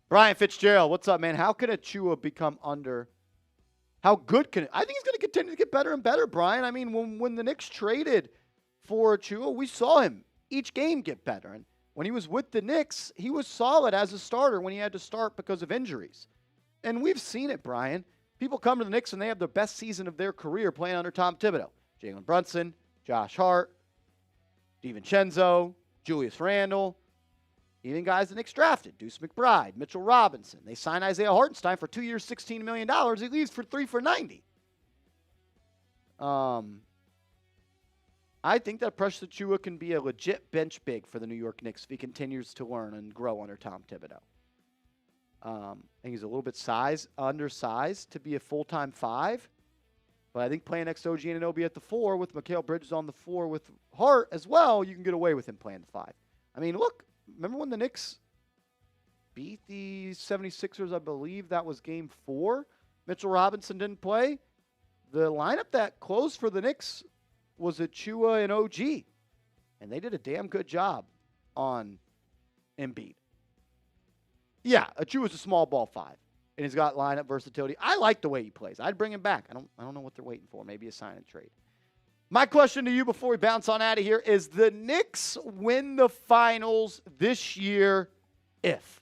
Brian Fitzgerald, what's up, man? How can Achua become under? How good can it? I think he's going to continue to get better and better, Brian. I mean, when the Knicks traded for Achua, we saw him each game get better. And when he was with the Knicks, he was solid as a starter when he had to start because of injuries. And we've seen it, Brian. People come to the Knicks and they have the best season of their career playing under Tom Thibodeau. Jalen Brunson, Josh Hart, DiVincenzo, Julius Randle, even guys the Knicks drafted, Deuce McBride, Mitchell Robinson. They signed Issaiah Hartenstein for 2 years, $16 million. He leaves for 3 for $90. I think that Precious Achiuwa can be a legit bench big for the New York Knicks if he continues to learn and grow under Tom Thibodeau. I think he's a little bit undersized to be a full-time 5. But I think playing next to OG Anunoby at the 4 with Mikal Bridges on the 4 with Hart as well, you can get away with him playing the 5. I mean, look, remember when the Knicks beat the 76ers, I believe that was game 4? Mitchell Robinson didn't play. The lineup that closed for the Knicks was Achua and OG. And they did a damn good job on Embiid. Yeah, Achua's a small ball 5. And he's got lineup versatility. I like the way he plays. I'd bring him back. I don't know what they're waiting for. Maybe a sign and trade. My question to you before we bounce on out of here is the Knicks win the finals this year if.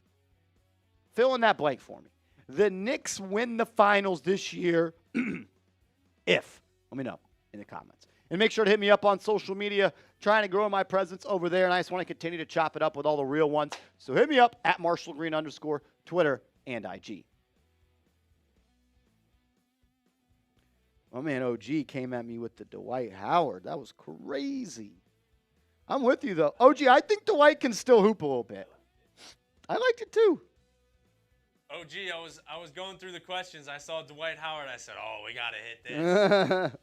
Fill in that blank for me. The Knicks win the finals this year if. Let me know in the comments. And make sure to hit me up on social media. Trying to grow my presence over there. And I just want to continue to chop it up with all the real ones. So hit me up at @MarshallGreen_, Twitter and IG. My man OG came at me with the Dwight Howard. That was crazy. I'm with you, though. OG, I think Dwight can still hoop a little bit. I liked it, too. OG, I was going through the questions. I saw Dwight Howard. I said, oh, we got to hit this.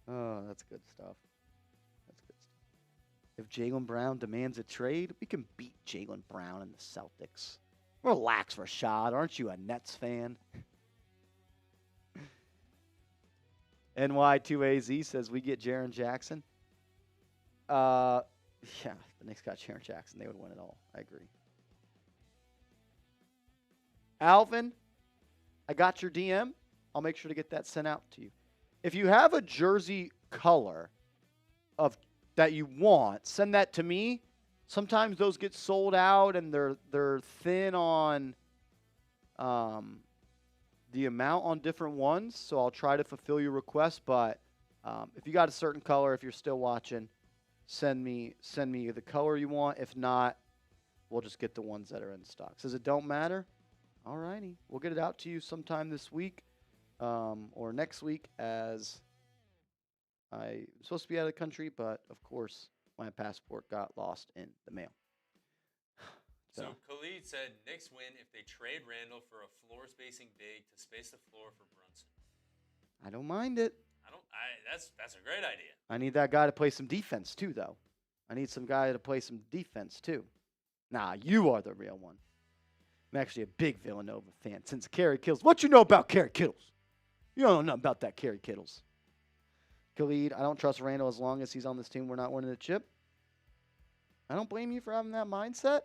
Oh, that's good stuff. That's good stuff. If Jaylen Brown demands a trade, we can beat Jaylen Brown and the Celtics. Relax, Rashad. Aren't you a Nets fan? NY2AZ says we get Jaren Jackson. Yeah, the Knicks got Jaren Jackson. They would win it all. I agree. Alvin, I got your DM. I'll make sure to get that sent out to you. If you have a jersey color that you want, send that to me. Sometimes those get sold out and they're thin on the amount on different ones, so I'll try to fulfill your request. But if you got a certain color, if you're still watching, send me the color you want. If not, we'll just get the ones that are in stock. Says it don't matter. All righty, we'll get it out to you sometime this week or next week, as I'm supposed to be out of the country, but of course my passport got lost in the mail. So Khalid said Knicks win if they trade Randle for a floor spacing big to space the floor for Brunson. I don't mind it. That's a great idea. I need that guy to play some defense too, though. I need some guy to play some defense too. Nah, you are the real one. I'm actually a big Villanova fan since Kerry Kittles. What you know about Kerry Kittles? You don't know nothing about that Kerry Kittles. Khalid, I don't trust Randle as long as he's on this team. We're not winning a chip. I don't blame you for having that mindset.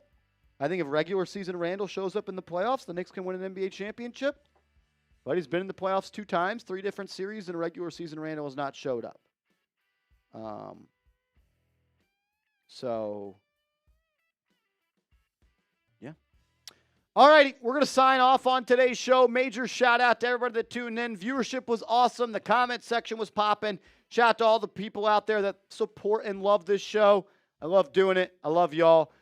I think if regular season Randle shows up in the playoffs, the Knicks can win an NBA championship. But he's been in the playoffs 2 times, 3 different series, and regular season Randle has not showed up. So, yeah. All righty, we're going to sign off on today's show. Major shout out to everybody that tuned in. Viewership was awesome. The comment section was popping. Shout out to all the people out there that support and love this show. I love doing it. I love y'all.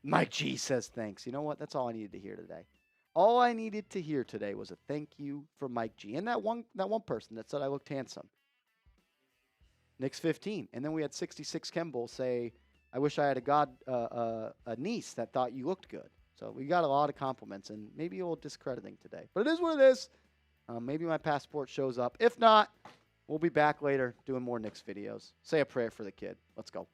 Mike G says thanks. You know what? That's all I needed to hear today. All I needed to hear today was a thank you from Mike G. And that one person that said I looked handsome. Knicks 15. And then we had 66 Kemble say, I wish I had a niece that thought you looked good. So we got a lot of compliments and maybe a little discrediting today. But it is what it is. Maybe my passport shows up. If not, we'll be back later doing more Knicks videos. Say a prayer for the kid. Let's go.